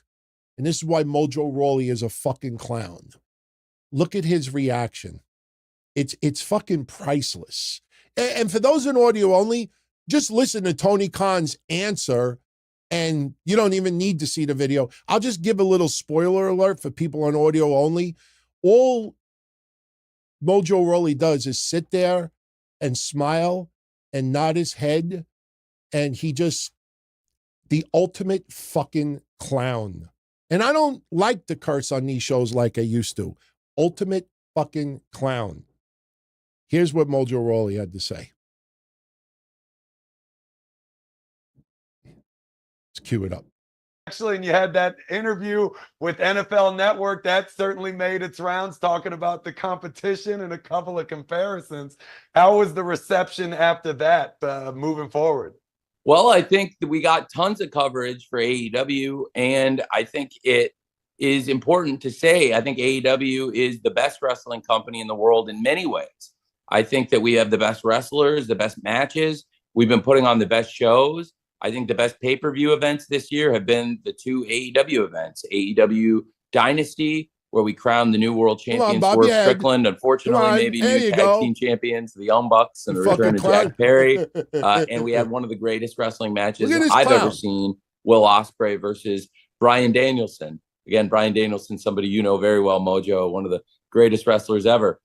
And this is why Mojo Rawley is a fucking clown. Look at his reaction. It's fucking priceless. And for those in audio only, just listen to Tony Khan's answer and you don't even need to see the video. I'll just give a little spoiler alert for people on audio only. All Mojo Rawley does is sit there and smile and nod his head, and the ultimate fucking clown. And I don't like to curse on these shows like I used to. Ultimate fucking clown. Here's what Mojo Rawley had to say. Let's cue it up. Actually, and you had that interview with NFL Network that certainly made its rounds, talking about the competition and a couple of comparisons. How was the reception after that moving forward? Well, I think that we got tons of coverage for AEW, and I think it is important to say, I think AEW is the best wrestling company in the world in many ways. I think that we have the best wrestlers, the best matches. We've been putting on the best shows. I think the best pay-per-view events this year have been the two AEW events, AEW Dynasty, where we crowned the new world champion, Swerve Strickland. Unfortunately, maybe new tag team champions, the Young Bucks, and the return of Jack Perry. And we had one of the greatest wrestling matches I've ever seen, Will Ospreay versus Bryan Danielson. Again, Bryan Danielson, somebody you know very well, Mojo, one of the greatest wrestlers ever.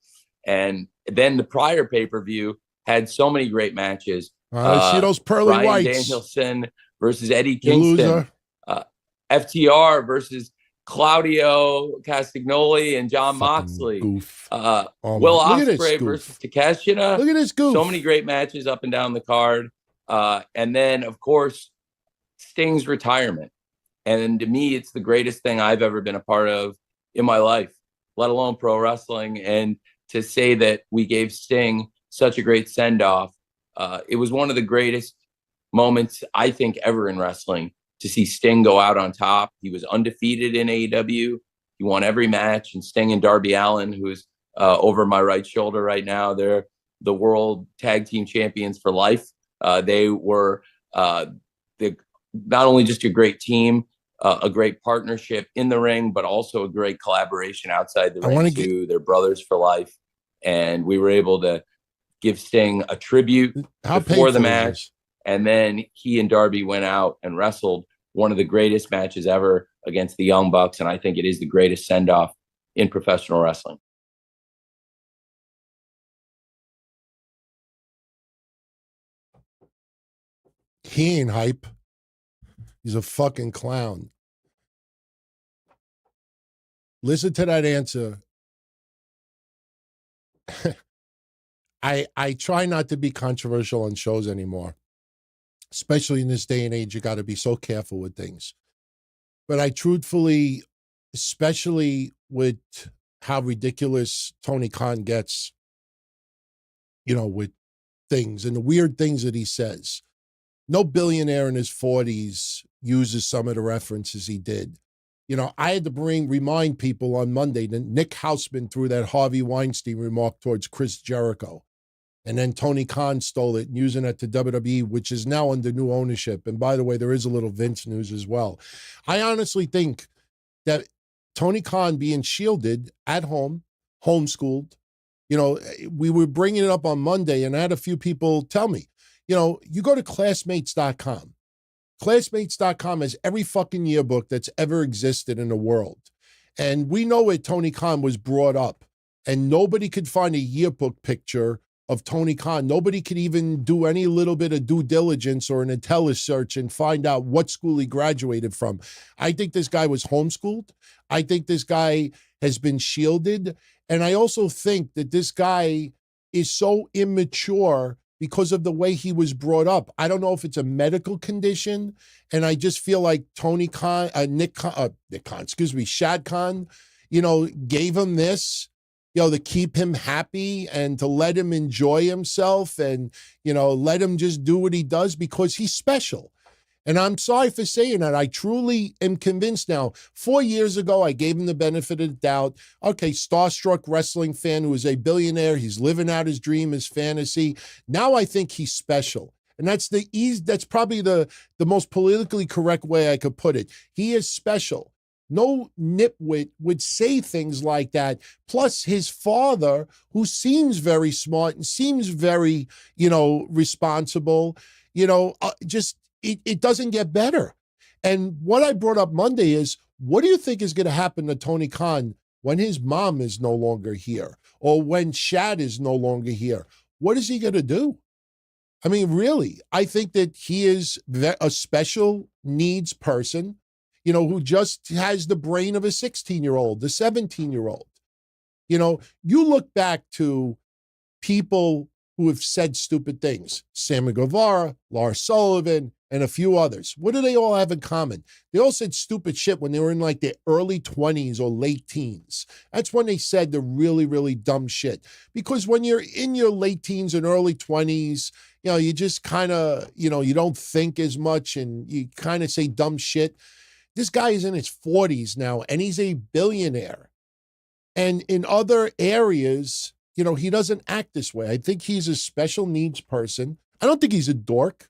And then the prior pay-per-view had so many great matches. See those pearly Bryan whites. Danielson versus Eddie Kingston. FTR versus Claudio Castagnoli and Jon Moxley. Will Ospreay versus Takeshita. Look at this goof. So many great matches up and down the card. And then, of course, Sting's retirement. And to me, it's the greatest thing I've ever been a part of in my life, let alone pro wrestling. And to say that we gave Sting such a great send-off, it was one of the greatest moments, I think, ever in wrestling, to see Sting go out on top. He was undefeated in AEW. He won every match. And Sting and Darby Allin, who's over my right shoulder right now, they're the world tag team champions for life. They were not only just a great team, a great partnership in the ring, but also a great collaboration outside the ring too. They're brothers for life. And we were able to give Sting a tribute before the match. And then he and Darby went out and wrestled one of the greatest matches ever against the Young Bucks. And I think it is the greatest send-off in professional wrestling. He ain't hype. He's a fucking clown. Listen to that answer. I try not to be controversial on shows anymore, especially in this day and age. You got to be so careful with things. But I truthfully, especially with how ridiculous Tony Khan gets, with things and the weird things that he says. No billionaire in his 40s uses some of the references he did. I had to remind people on Monday that Nick Hausman threw that Harvey Weinstein remark towards Chris Jericho. And then Tony Khan stole it and using it to WWE, which is now under new ownership. And by the way, there is a little Vince news as well. I honestly think that Tony Khan being shielded at home, homeschooled, we were bringing it up on Monday and I had a few people tell me, you go to classmates.com. Classmates.com has every fucking yearbook that's ever existed in the world. And we know where Tony Khan was brought up. And nobody could find a yearbook picture of Tony Khan. Nobody could even do any little bit of due diligence or an IntelliSearch and find out what school he graduated from. I think this guy was homeschooled. I think this guy has been shielded. And I also think that this guy is so immature because of the way he was brought up. I don't know if it's a medical condition, and I just feel like Tony Khan, Shad Khan, gave him this, to keep him happy and to let him enjoy himself and, let him just do what he does because he's special. And I'm sorry for saying that. I truly am convinced now. 4 years ago, I gave him the benefit of the doubt. Okay, starstruck wrestling fan who is a billionaire. He's living out his dream, his fantasy. Now I think he's special. And that's probably the most politically correct way I could put it. He is special. No nitwit would say things like that. Plus his father, who seems very smart and seems very, responsible, it doesn't get better. And what I brought up Monday is, what do you think is going to happen to Tony Khan when his mom is no longer here or when Shad is no longer here? What is he going to do? I mean, really, I think that he is a special needs person, who just has the brain of a 16-year-old, the 17-year-old. You look back to people who have said stupid things, Sammy Guevara, Lars Sullivan, and a few others. What do they all have in common? They all said stupid shit when they were in like their early 20s or late teens. That's when they said the really, really dumb shit. Because when you're in your late teens and early 20s, you just kind of, you don't think as much and you kind of say dumb shit. This guy is in his 40s now and he's a billionaire. And in other areas, he doesn't act this way. I think he's a special needs person. I don't think he's a dork.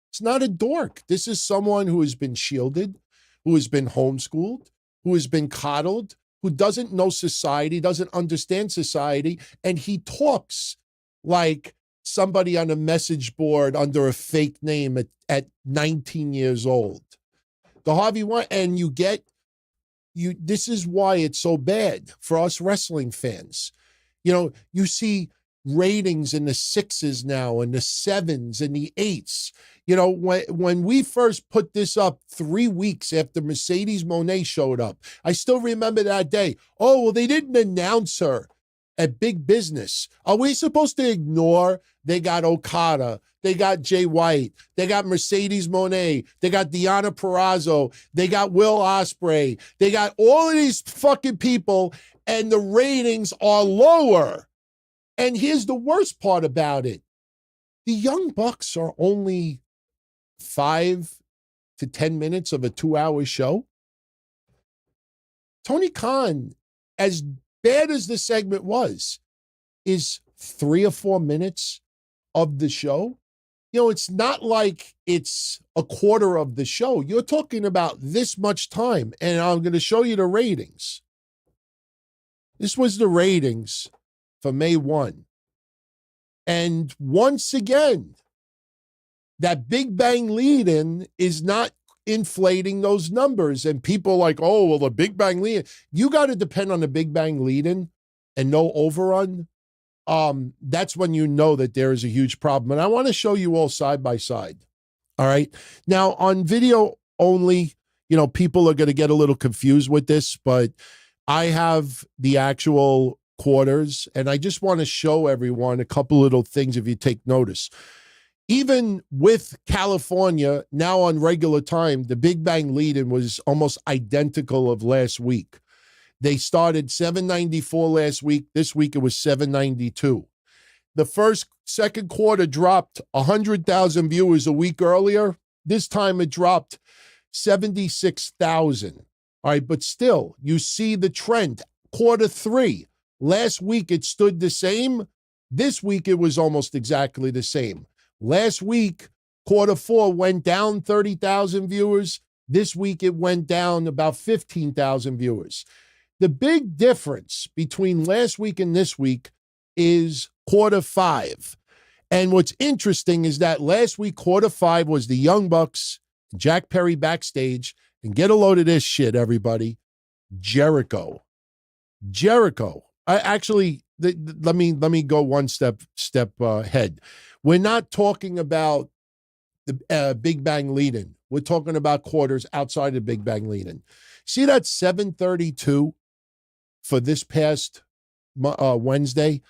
It's not a dork. This is someone who has been shielded, who has been homeschooled, who has been coddled, who doesn't know society, doesn't understand society, and he talks like somebody on a message board under a fake name at 19 years old. The Harvey Weinstein, and this is why it's so bad for us wrestling fans. You see ratings in the 6s now and the 7s and the 8s. When we first put this up 3 weeks after Mercedes Moné showed up, I still remember that day. Oh, well, they didn't announce her at Big Business. Are we supposed to ignore they got Okada, they got Jay White, they got Mercedes Moné, they got Deonna Purrazzo, they got Will Ospreay, they got all of these fucking people, and the ratings are lower. And here's the worst part about it. The Young Bucks are only 5 to 10 minutes of a 2-hour show. Tony Khan, as bad as the segment was, is 3 or 4 minutes of the show. It's not like it's a quarter of the show. You're talking about this much time, and I'm going to show you the ratings. This was the ratings for May 1. And once again, that Big Bang lead-in is not inflating those numbers. And people are like, oh, well, the Big Bang lead-in. You got to depend on the Big Bang lead-in and no overrun. That's when you know that there is a huge problem. And I want to show you all side by side. All right. Now, on video only, people are going to get a little confused with this, but I have the actual quarters, and I just want to show everyone a couple little things if you take notice. Even with California now on regular time, the Big Bang lead-in was almost identical of last week. They started 794 last week. This week it was 792. The second quarter dropped 100,000 viewers a week earlier. This time it dropped 76,000. All right, but still, you see the trend. Quarter 3. Last week it stood the same. This week it was almost exactly the same. Last week, quarter 4 went down 30,000 viewers. This week it went down about 15,000 viewers. The big difference between last week and this week is quarter 5. And what's interesting is that last week, quarter 5 was the Young Bucks, Jack Perry backstage, and get a load of this shit, everybody. Jericho. let me go one step ahead. We're not talking about the Big Bang lead-in. We're talking about quarters outside of Big Bang lead-in. See that 7:32 for this past Wednesday?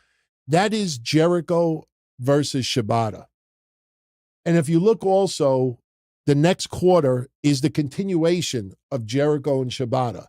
That is Jericho versus Shibata. And if you look also, the next quarter is the continuation of Jericho and Shibata.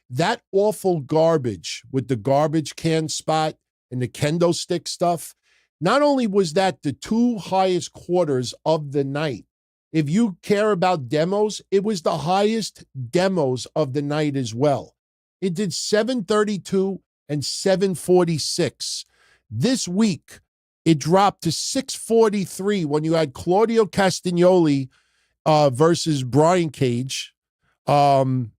That awful garbage with the garbage can spot and the kendo stick stuff, not only was that the two highest quarters of the night, if you care about demos, it was the highest demos of the night as well. It did 732 and 746. This week, it dropped to 643 when you had Claudio Castagnoli versus Brian Cage. And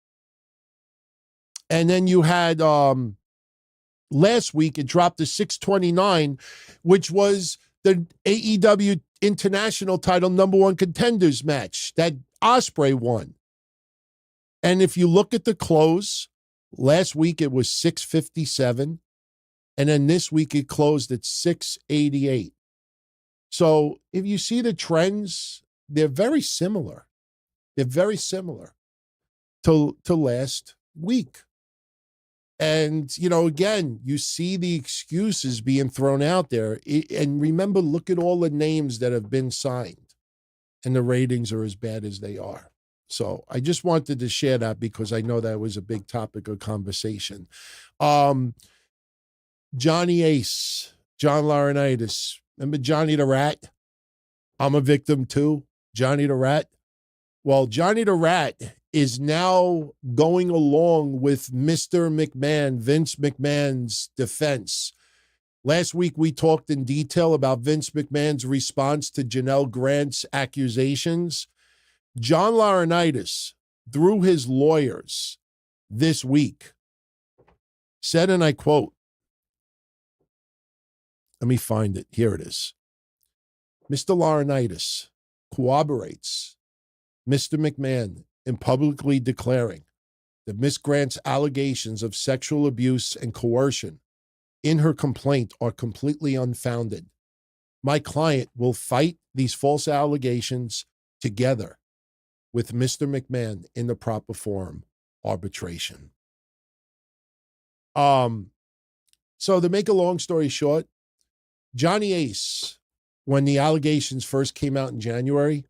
then you had last week, it dropped to 629, which was the AEW International title #1 contenders match that Ospreay won. And if you look at the close, last week it was 657. And then this week it closed at 688. So if you see the trends, they're very similar. They're very similar to last week. And, again, you see the excuses being thrown out there. And remember, look at all the names that have been signed. And the ratings are as bad as they are. So I just wanted to share that because I know that was a big topic of conversation. Johnny Ace, John Laurinaitis. Remember Johnny the Rat? I'm a victim too. Johnny the Rat. Well, Johnny the Rat is now going along with Mr. McMahon, Vince McMahon's defense. Last week, we talked in detail about Vince McMahon's response to Janel Grant's accusations. John Laurinaitis, through his lawyers this week, said, and I quote, let me find it. Here it is. Mr. Laurinaitis corroborates Mr. McMahon in publicly declaring that Miss Grant's allegations of sexual abuse and coercion in her complaint are completely unfounded. My client will fight these false allegations together with Mr. McMahon in the proper forum, arbitration. So to make a long story short, Johnny Ace, when the allegations first came out in January,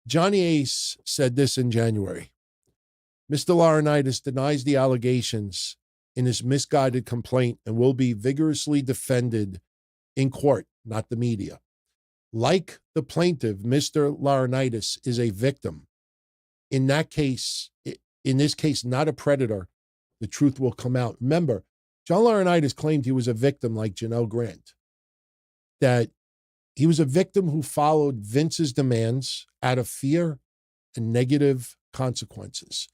Johnny Ace said this in January. Mr. Laurinaitis denies the allegations in his misguided complaint and will be vigorously defended in court, not the media. Like the plaintiff, Mr. Laurinaitis is a victim. In this case, not a predator. The truth will come out. Remember, John Laurinaitis claimed he was a victim like Janel Grant. That he was a victim who followed Vince's demands out of fear and negative consequences.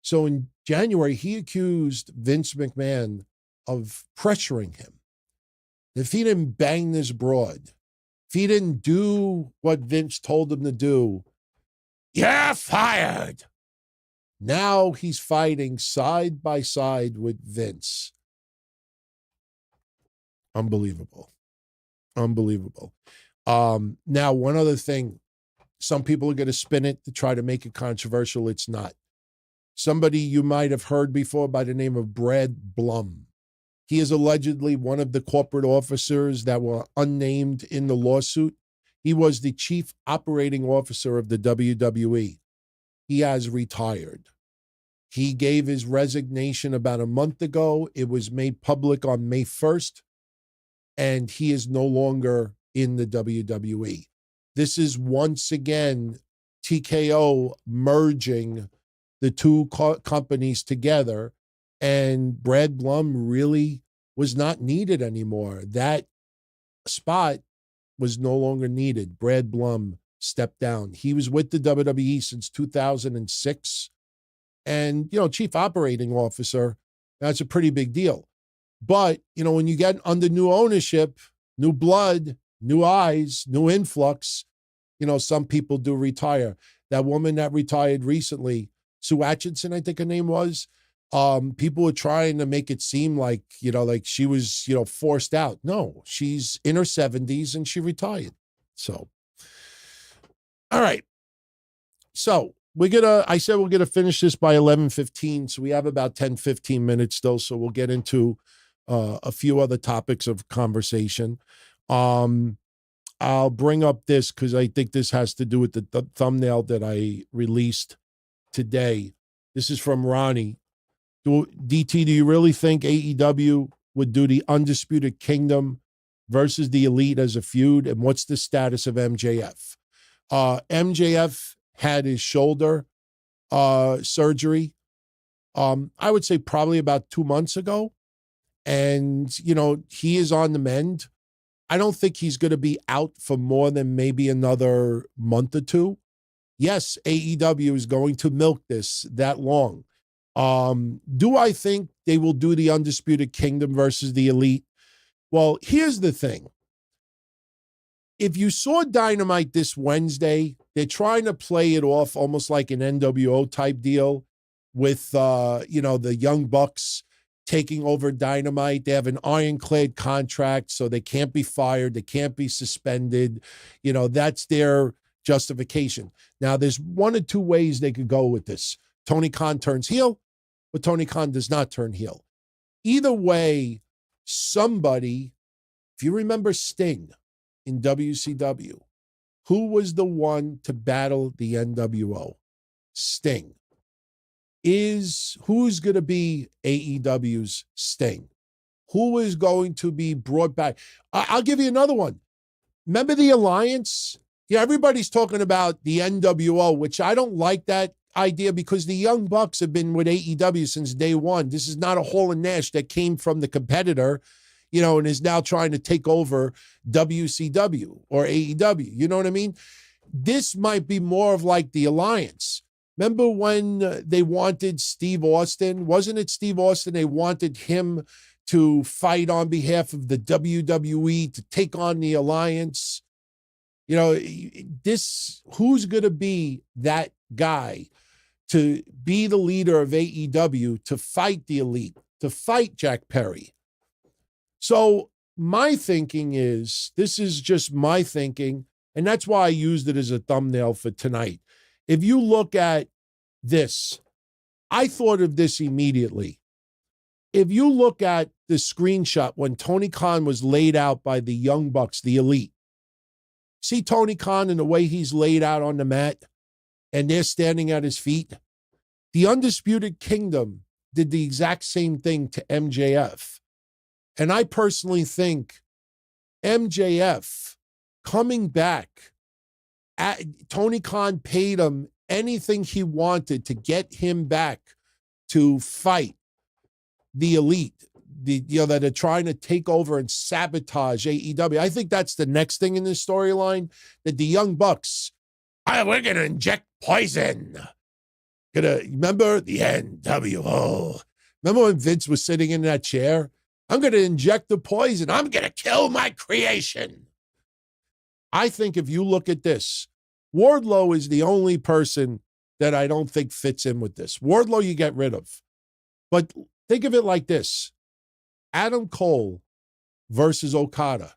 So in January, he accused Vince McMahon of pressuring him. If he didn't bang this broad, if he didn't do what Vince told him to do, you're fired. Now he's fighting side by side with Vince. Unbelievable. Unbelievable. Now, one other thing. Some people are going to spin it to try to make it controversial. It's not. Somebody you might have heard before by the name of Brad Blum. He is allegedly one of the corporate officers that were unnamed in the lawsuit. He was the chief operating officer of the WWE. He has retired. He gave his resignation about a month ago. It was made public on May 1st. And he is no longer in the WWE. This is once again TKO merging the two companies together, and Brad Blum really was not needed anymore. That spot was no longer needed. Brad Blum stepped down. He was with the WWE since 2006, and, chief operating officer, that's a pretty big deal. But, when you get under new ownership, new blood, new eyes, new influx, some people do retire. That woman that retired recently, Sue Atchison, I think her name was, People were trying to make it seem like, like she was, forced out. No, she's in her 70s and she retired. So, all right. So I said we're going to finish this by 11:15. So we have about 10, 15 minutes still. So we'll get into a few other topics of conversation. I'll bring up this because I think this has to do with the thumbnail that I released today. This is from Ronnie. DT, do you really think AEW would do the Undisputed Kingdom versus the Elite as a feud? And what's the status of MJF? MJF had his shoulder surgery, I would say probably about 2 months ago. And, he is on the mend. I don't think he's going to be out for more than maybe another month or two. Yes, AEW is going to milk this that long. Do I think they will do the Undisputed Kingdom versus the Elite? Well, here's the thing. If you saw Dynamite this Wednesday, they're trying to play it off almost like an NWO type deal with, the Young Bucks taking over Dynamite. They have an ironclad contract, so they can't be fired. They can't be suspended. That's their justification. Now, there's one or two ways they could go with this. Tony Khan turns heel, but Tony Khan does not turn heel. Either way, somebody, if you remember Sting in WCW, who was the one to battle the NWO? Sting. Who's going to be AEW's Sting? Who is going to be brought back? I'll give you another one. Remember the Alliance? Yeah, everybody's talking about the NWO, which I don't like that idea because the Young Bucks have been with AEW since day one. This is not a Hall and Nash that came from the competitor, and is now trying to take over WCW or AEW. You know what I mean? This might be more of like the Alliance. Remember when they wanted Steve Austin? Wasn't it Steve Austin? They wanted him to fight on behalf of the WWE to take on the Alliance. Who's going to be that guy to be the leader of AEW, to fight the Elite, to fight Jack Perry? So my thinking is, this is just my thinking, and that's why I used it as a thumbnail for tonight. If you look at this, I thought of this immediately. If you look at the screenshot when Tony Khan was laid out by the Young Bucks, the Elite, see Tony Khan and the way he's laid out on the mat, and they're standing at his feet? The Undisputed Kingdom did the exact same thing to MJF. And I personally think MJF coming back, Tony Khan paid him anything he wanted to get him back to fight the Elite, that are trying to take over and sabotage AEW. I think that's the next thing in this storyline, that the Young Bucks, we're going to inject poison. Remember the NWO? Remember when Vince was sitting in that chair? I'm going to inject the poison. I'm going to kill my creation. I think if you look at this, Wardlow is the only person that I don't think fits in with this. Wardlow you get rid of. But think of it like this. Adam Cole versus Okada.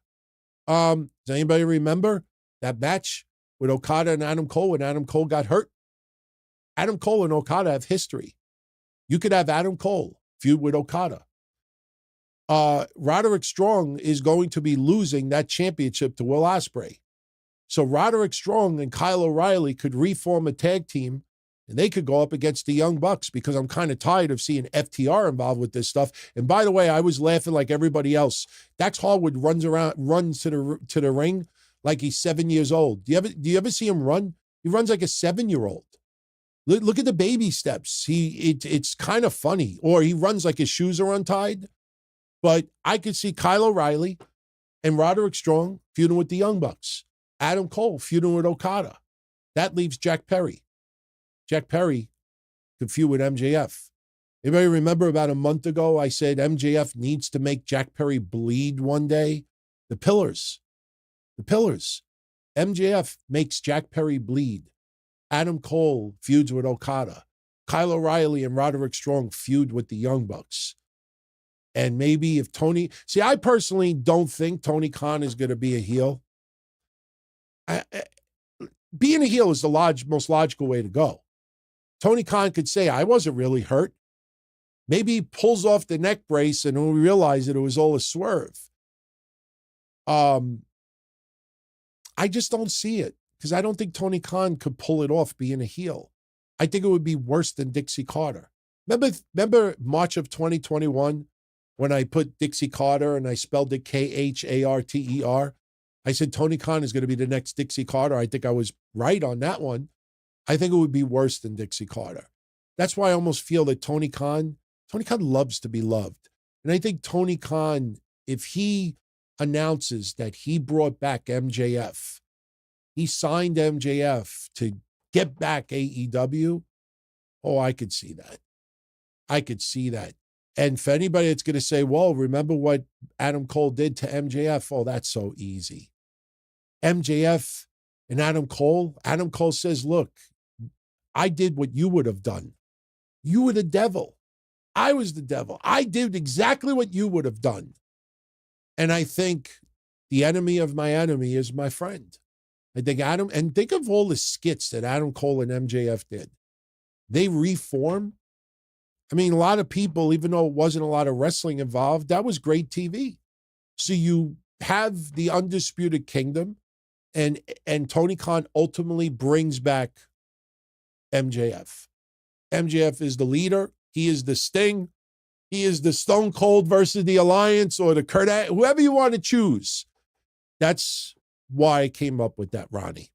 Does anybody remember that match with Okada and Adam Cole when Adam Cole got hurt? Adam Cole and Okada have history. You could have Adam Cole feud with Okada. Roderick Strong is going to be losing that championship to Will Ospreay. So Roderick Strong and Kyle O'Reilly could reform a tag team, and they could go up against the Young Bucks, because I'm kind of tired of seeing FTR involved with this stuff. And by the way, I was laughing like everybody else. Dax Harwood runs to the ring like he's 7 years old. Do you ever see him run? He runs like a 7-year-old. Look at the baby steps. It's kind of funny. Or he runs like his shoes are untied. But I could see Kyle O'Reilly and Roderick Strong feuding with the Young Bucks. Adam Cole feuding with Okada. That leaves Jack Perry. Jack Perry could feud with MJF. Anybody remember about a month ago I said MJF needs to make Jack Perry bleed one day? The Pillars. MJF makes Jack Perry bleed. Adam Cole feuds with Okada. Kyle O'Reilly and Roderick Strong feud with the Young Bucks. And maybe if Tony... See, I personally don't think Tony Khan is going to be a heel. Being a heel is the most logical way to go. Tony Khan could say, I wasn't really hurt. Maybe he pulls off the neck brace and we realize that it was all a swerve. I just don't see it because I don't think Tony Khan could pull it off being a heel. I think it would be worse than Dixie Carter. Remember March of 2021 when I put Dixie Carter and I spelled it Kharter? I said Tony Khan is going to be the next Dixie Carter. I think I was right on that one. I think it would be worse than Dixie Carter. That's why I almost feel that Tony Khan loves to be loved. And I think Tony Khan, if he announces that he brought back MJF, he signed MJF to get back AEW, oh, I could see that. I could see that. And for anybody that's going to say, well, remember what Adam Cole did to MJF? Oh, that's so easy. MJF and Adam Cole says, look, I did what you would have done. You were the devil. I was the devil. I did exactly what you would have done. And I think the enemy of my enemy is my friend. I think think of all the skits that Adam Cole and MJF did. They reform. I mean, a lot of people, even though it wasn't a lot of wrestling involved, that was great TV. So you have the Undisputed Kingdom, and Tony Khan ultimately brings back MJF. MJF is the leader. He is the Sting. He is the Stone Cold versus the Alliance or the whoever you want to choose. That's why I came up with that, Ronnie.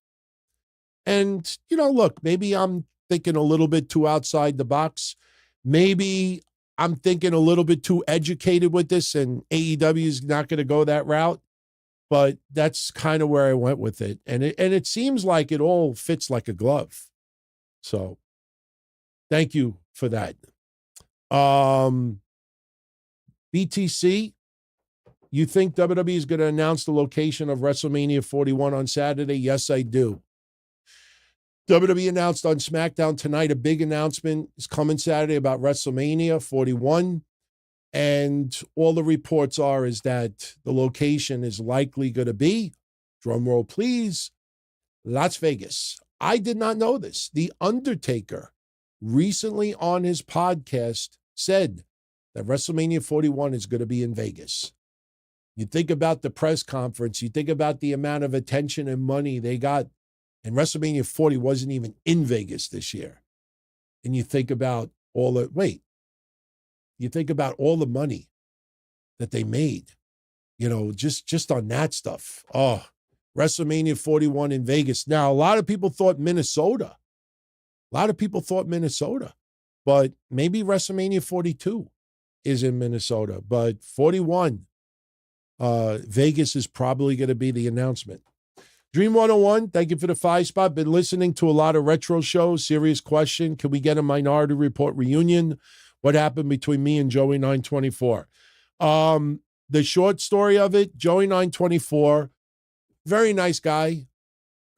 And, look, maybe I'm thinking a little bit too outside the box. Maybe I'm thinking a little bit too educated with this and AEW is not going to go that route. But that's kind of where I went with it. And it seems like it all fits like a glove. So thank you for that. BTC, you think WWE is going to announce the location of WrestleMania 41 on Saturday? Yes, I do. WWE announced on SmackDown tonight a big announcement is coming Saturday about WrestleMania 41. And all the reports is that the location is likely going to be, drum roll please, Las Vegas. I did not know this. The Undertaker recently on his podcast said that WrestleMania 41 is going to be in Vegas. You think about the press conference, you think about the amount of attention and money they got, and WrestleMania 40 wasn't even in Vegas this year. And you think about you think about all the money that they made, just on that stuff. Oh, WrestleMania 41 in Vegas. Now, a lot of people thought Minnesota. But maybe WrestleMania 42 is in Minnesota. But 41, Vegas is probably going to be the announcement. Dream 101, thank you for the 5 spot. Been listening to a lot of retro shows. Serious question. Can we get a Minority Report reunion? What happened between me and Joey 924? The short story of it, Joey 924, very nice guy,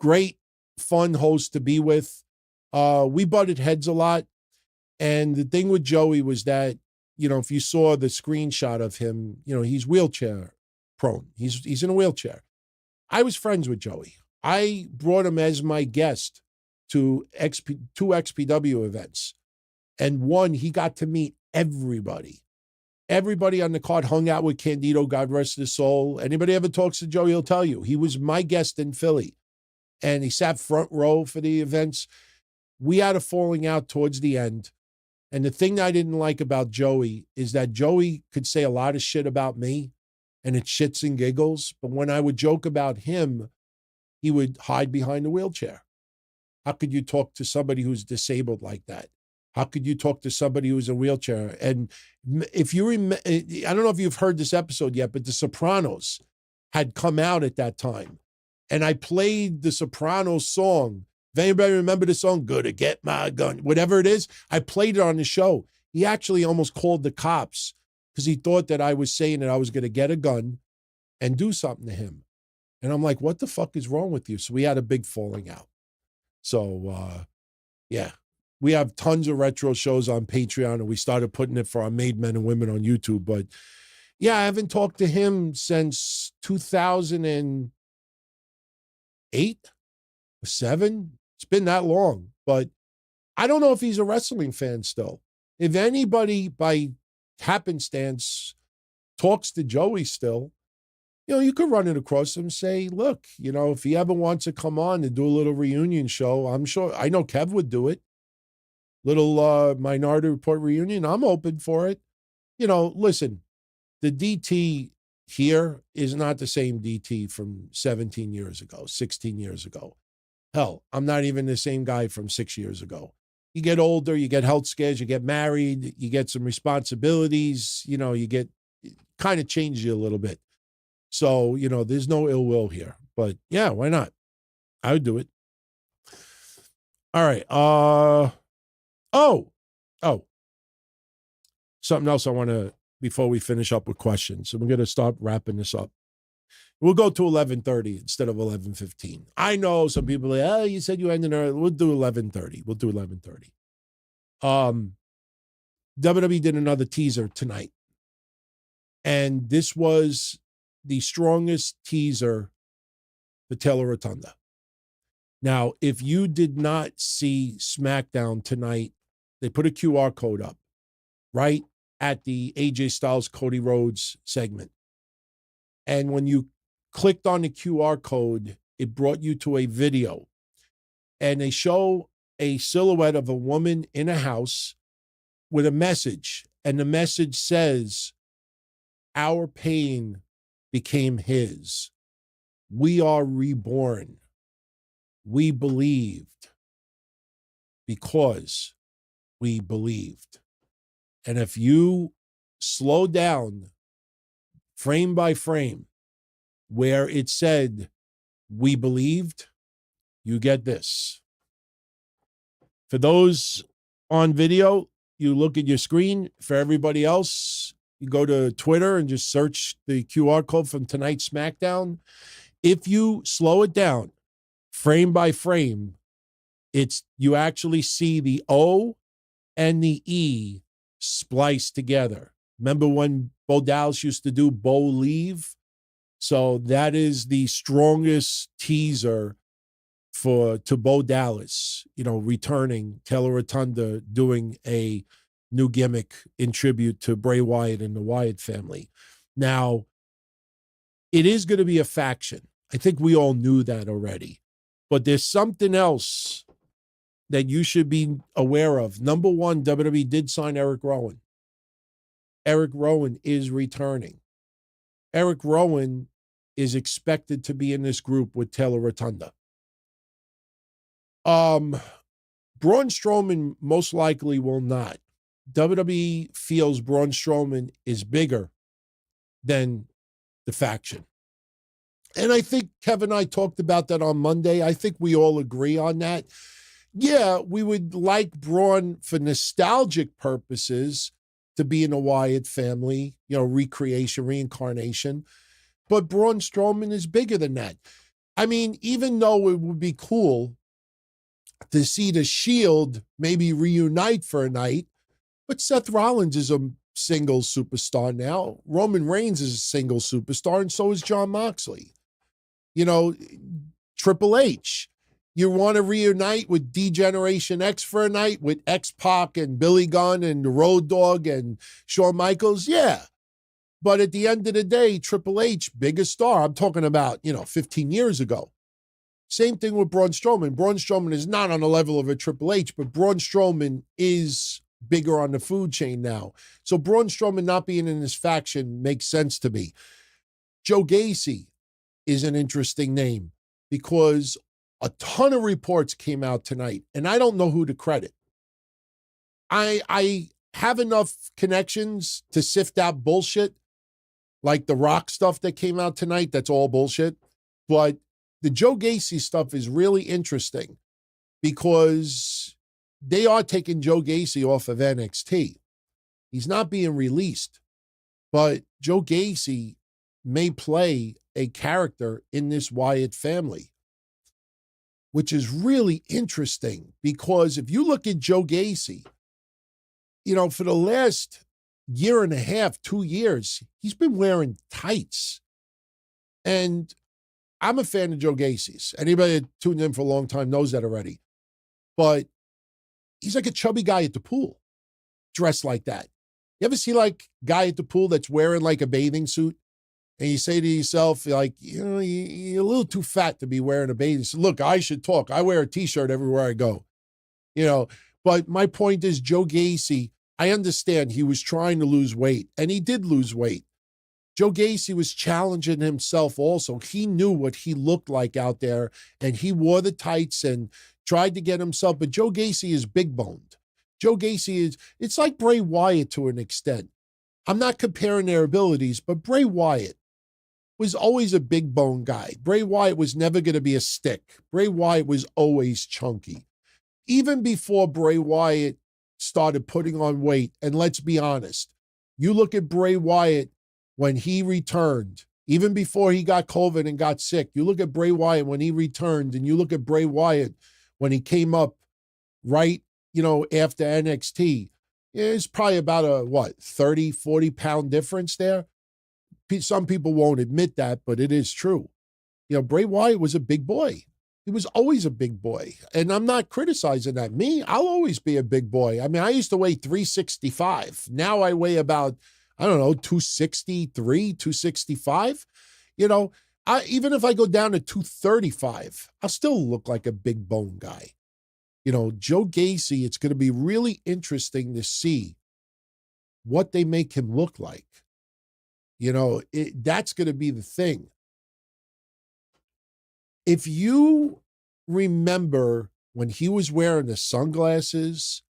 great, fun host to be with. We butted heads a lot. And the thing with Joey was that, if you saw the screenshot of him, he's wheelchair prone. He's in a wheelchair. I was friends with Joey. I brought him as my guest to two XPW events. And one, he got to meet everybody. Everybody on the card hung out with Candido, God rest his soul. Anybody ever talks to Joey, he'll tell you. He was my guest in Philly. And he sat front row for the events. We had a falling out towards the end. And the thing that I didn't like about Joey is that Joey could say a lot of shit about me, and it shits and giggles. But when I would joke about him, he would hide behind the wheelchair. How could you talk to somebody who's disabled like that? How could you talk to somebody who's in a wheelchair? And if you remember, I don't know if you've heard this episode yet, but The Sopranos had come out at that time. And I played the Sopranos song. If anybody remember the song, Gonna Get My Gun, whatever it is, I played it on the show. He actually almost called the cops because he thought that I was saying that I was going to get a gun and do something to him. And I'm like, what the fuck is wrong with you? So we had a big falling out. So, yeah. We have tons of retro shows on Patreon, and we started putting it for our made men and women on YouTube. But yeah, I haven't talked to him since 2008 or 7. It's been that long, but I don't know if he's a wrestling fan still. If anybody by happenstance talks to Joey still, you could run it across him and say, look, if he ever wants to come on and do a little reunion show, I know Kev would do it. Little Minority Report reunion. I'm open for it. Listen, the DT here is not the same DT from 17 years ago, 16 years ago. Hell, I'm not even the same guy from 6 years ago. You get older, you get health scares, you get married, you get some responsibilities, you get, kind of changes you a little bit. So, there's no ill will here. But yeah, why not? I would do it. All right. Something else I want to, before we finish up with questions. So we're going to start wrapping this up. We'll go to 11:30 instead of 11:15. I know some people are like, you said you ended early. We'll do 11:30. We'll do 11:30. WWE did another teaser tonight. And this was the strongest teaser for Taylor Rotunda. Now, if you did not see SmackDown tonight, they put a QR code up right at the AJ Styles Cody Rhodes segment. And when you clicked on the QR code, it brought you to a video. And they show a silhouette of a woman in a house with a message. And the message says, our pain became his. We are reborn. We believed because we believed. And if you slow down frame by frame where it said, we believed, you get this. For those on video, you look at your screen. For everybody else, you go to Twitter and just search the QR code from tonight's SmackDown. If you slow it down frame by frame, you actually see the O and the E spliced together. Remember when Bo Dallas used to do Bolieve? So that is the strongest teaser to Bo Dallas, returning, Taylor Rotunda doing a new gimmick in tribute to Bray Wyatt and the Wyatt family. Now, it is going to be a faction. I think we all knew that already. But there's something else that you should be aware of. Number one, WWE did sign Erick Rowan. Erick Rowan is returning. Erick Rowan is expected to be in this group with Taylor Rotunda. Braun Strowman most likely will not. WWE feels Braun Strowman is bigger than the faction. And I think Kevin and I talked about that on Monday. I think we all agree on that. Yeah, we would like Braun for nostalgic purposes to be in a Wyatt family, recreation, reincarnation. But Braun Strowman is bigger than that. I mean, even though it would be cool to see the Shield maybe reunite for a night, but Seth Rollins is a single superstar now. Roman Reigns is a single superstar, and so is Jon Moxley. Triple H. You want to reunite with D-Generation X for a night with X-Pac and Billy Gunn and the Road Dogg and Shawn Michaels? Yeah. But at the end of the day, Triple H, biggest star. I'm talking about, 15 years ago. Same thing with Braun Strowman. Braun Strowman is not on the level of a Triple H, but Braun Strowman is bigger on the food chain now. So Braun Strowman not being in this faction makes sense to me. Joe Gacy is an interesting name because a ton of reports came out tonight, and I don't know who to credit. I have enough connections to sift out bullshit, like the Rock stuff that came out tonight. That's all bullshit. But the Joe Gacy stuff is really interesting because they are taking Joe Gacy off of NXT. He's not being released, but Joe Gacy may play a character in this Wyatt family. which is really interesting because if you look at Joe Gacy, for the last year and a half, 2 years, he's been wearing tights. And I'm a fan of Joe Gacy's. Anybody that tuned in for a long time knows that already. But he's like a chubby guy at the pool, dressed like that. You ever see like guy at the pool that's wearing like a bathing suit? And you say to yourself, like, you're a little too fat to be wearing a bathing suit. Look, I should talk. I wear a t-shirt everywhere I go. But my point is Joe Gacy, I understand he was trying to lose weight, and he did lose weight. Joe Gacy was challenging himself also. He knew what he looked like out there, and he wore the tights and tried to get himself. But Joe Gacy is big-boned. Joe Gacy it's like Bray Wyatt to an extent. I'm not comparing their abilities, but Bray Wyatt was always a big-bone guy. Bray Wyatt was never going to be a stick. Bray Wyatt was always chunky. Even before Bray Wyatt started putting on weight, and let's be honest, you look at Bray Wyatt when he returned, even before he got COVID and got sick, you look at Bray Wyatt when he returned, and you look at Bray Wyatt when he came up right, after NXT, it's probably about a, 30, 40-pound difference there. Some people won't admit that, but it is true. Bray Wyatt was a big boy. He was always a big boy. And I'm not criticizing that. Me, I'll always be a big boy. I mean, I used to weigh 365. Now I weigh about, 263, 265. Even if I go down to 235, I'll still look like a big bone guy. Joe Gacy, it's going to be really interesting to see what they make him look like. That's going to be the thing. If you remember when he was wearing the sunglasses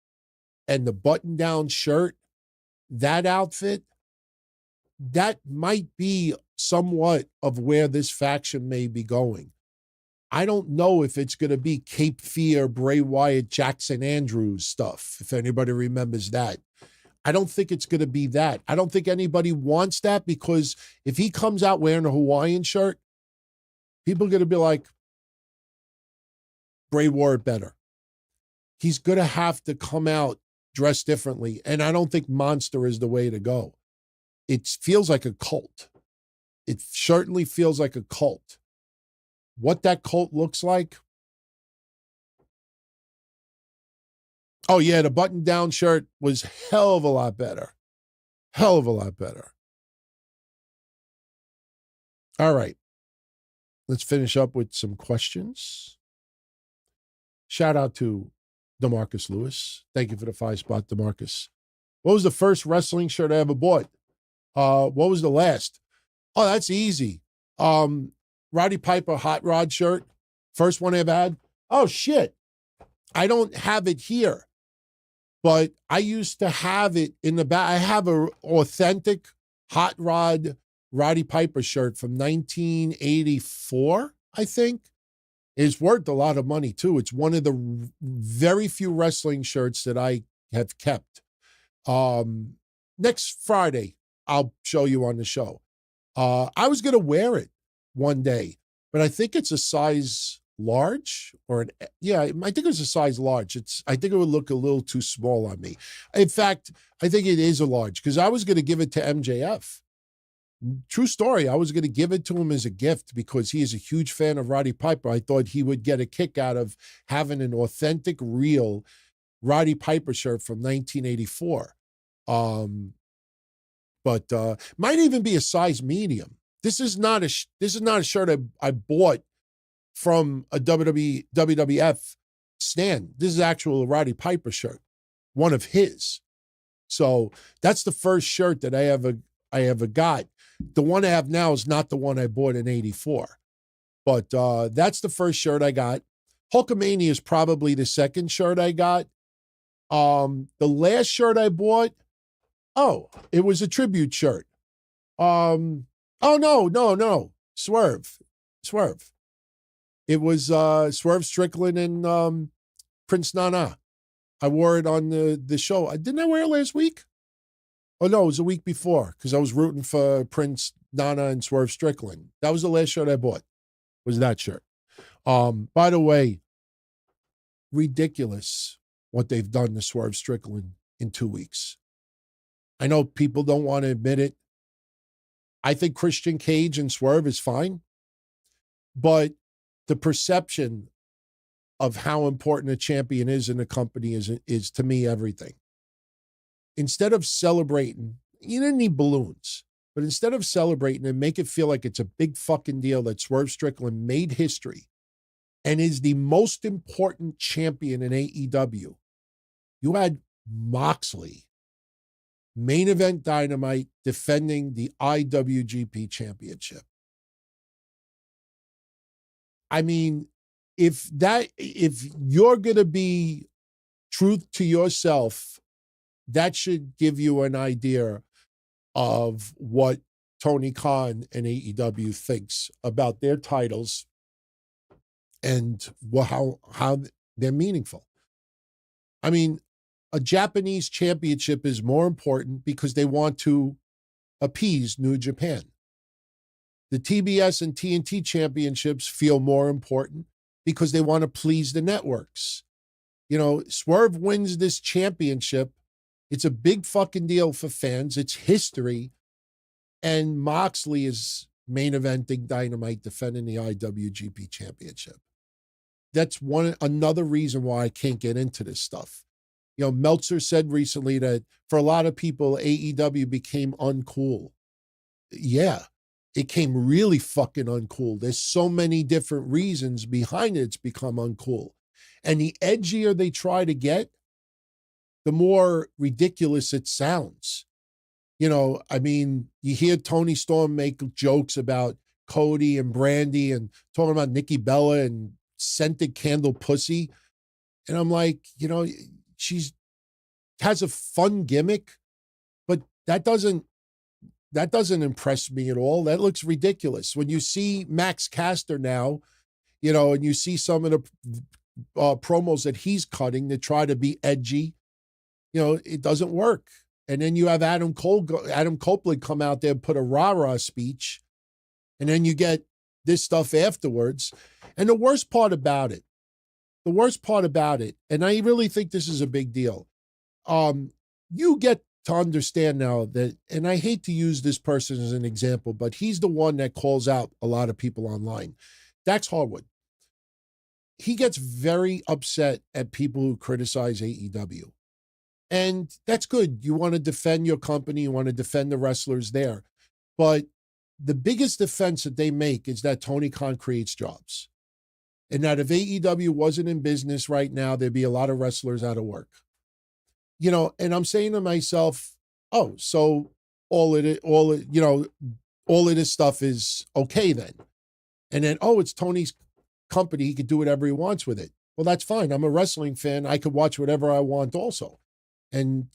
and the button-down shirt, that outfit, that might be somewhat of where this faction may be going. I don't know if it's going to be Cape Fear, Bray Wyatt, Jackson Andrews stuff, if anybody remembers that. I don't think it's going to be that. I don't think anybody wants that, because if he comes out wearing a Hawaiian shirt, people are going to be like, Bray wore it better. He's going to have to come out dressed differently, and I don't think Monster is the way to go. It feels like a cult. It certainly feels like a cult. What that cult looks like? Oh, yeah, the button-down shirt was hell of a lot better. Hell of a lot better. All right. Let's finish up with some questions. Shout out to DeMarcus Lewis. Thank you for the 5-spot, DeMarcus. What was the first wrestling shirt I ever bought? What was the last? Oh, that's easy. Roddy Piper hot rod shirt. First one I ever had. Oh, shit. I don't have it here, but I used to have it in the back. I have an authentic hot rod Roddy Piper shirt from 1984, I think. It's worth a lot of money, too. It's one of the very few wrestling shirts that I have kept. Next Friday, I'll show you on the show. I was going to wear it one day, but I think it's a size large I think it was a size large. I think it would look a little too small on me. In fact, I think it is a large, because I was going to give it to MJF. True story. I was going to give it to him as a gift because he is a huge fan of Roddy Piper. I thought he would get a kick out of having an authentic, real Roddy Piper shirt from 1984. But might even be a size medium. This is not a shirt I bought from a WWF stand. This is actual Roddy Piper shirt, one of his. So that's the first shirt that I ever got. The one I have now is not the one I bought in 84. But that's the first shirt I got. Hulkamania is probably the second shirt I got. The last shirt I bought, it was a tribute shirt. No. Swerve. It was Swerve Strickland and Prince Nana. I wore it on the show. Didn't I wear it last week? Oh, no, it was a week before, because I was rooting for Prince Nana and Swerve Strickland. That was the last shirt I bought, was that shirt. By the way, ridiculous what they've done to Swerve Strickland in 2 weeks. I know people don't want to admit it. I think Christian Cage and Swerve is fine, but the perception of how important a champion is in a company is to me everything. Instead of celebrating, you didn't need balloons, but instead of celebrating and make it feel like it's a big fucking deal that Swerve Strickland made history and is the most important champion in AEW, you had Moxley, main event Dynamite, defending the IWGP Championship. I mean, if you're going to be truth to yourself, that should give you an idea of what Tony Khan and AEW thinks about their titles and how they're meaningful. I mean, a Japanese championship is more important because they want to appease New Japan. The TBS and TNT championships feel more important because they want to please the networks. You know, Swerve wins this championship. It's a big fucking deal for fans. It's history. And Moxley is main eventing Dynamite, defending the IWGP championship. That's another reason why I can't get into this stuff. You know, Meltzer said recently that for a lot of people, AEW became uncool. Yeah, it came really fucking uncool. There's so many different reasons behind it. It's become uncool. And the edgier they try to get, the more ridiculous it sounds. You know, I mean, you hear Tony Storm make jokes about Cody and Brandy and talking about Nikki Bella and scented candle pussy. And I'm like, you know, she's has a fun gimmick, but that doesn't impress me at all. That looks ridiculous. When you see Max Caster now, you know, and you see some of the promos that he's cutting to try to be edgy, you know, it doesn't work. And then you have Adam Copeland come out there and put a rah-rah speech, and then you get this stuff afterwards. And the worst part about it, and I really think this is a big deal, you get to understand now that, and I hate to use this person as an example, but he's the one that calls out a lot of people online. Dax Harwood. He gets very upset at people who criticize AEW. And that's good. You want to defend your company. You want to defend the wrestlers there. But the biggest defense that they make is that Tony Khan creates jobs. And that if AEW wasn't in business right now, there'd be a lot of wrestlers out of work. You know, and I'm saying to myself, oh, so all of this stuff is okay then. And then, oh, it's Tony's company. He could do whatever he wants with it. Well, that's fine. I'm a wrestling fan. I could watch whatever I want also. And,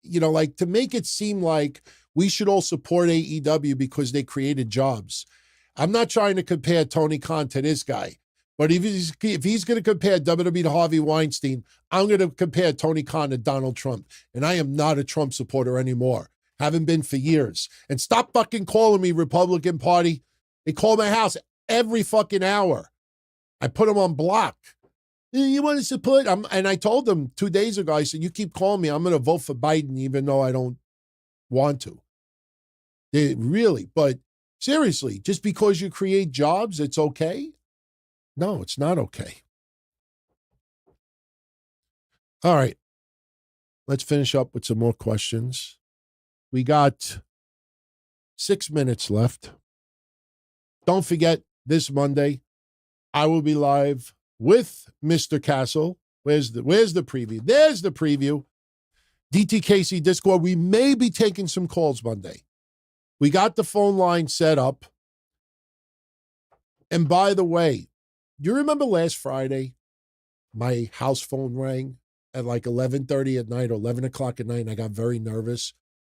you know, like to make it seem like we should all support AEW because they created jobs. I'm not trying to compare Tony Khan to this guy, but if he's going to compare WWE to Harvey Weinstein, I'm going to compare Tony Khan to Donald Trump. And I am not a Trump supporter anymore. Haven't been for years. And stop fucking calling me Republican Party. They call my house every fucking hour. I put them on block. You want to support? And I told them 2 days ago, I said, you keep calling me, I'm going to vote for Biden, even though I don't want to. Really, but seriously, just because you create jobs, it's okay? No, it's not okay. All right. Let's finish up with some more questions. We got 6 minutes left. Don't forget, this Monday, I will be live with Mr. Castle. Where's the preview? There's the preview. DTKC Discord. We may be taking some calls Monday. We got the phone line set up. And by the way, you remember last Friday, my house phone rang at like 11:30 at night or 11 o'clock at night, and I got very nervous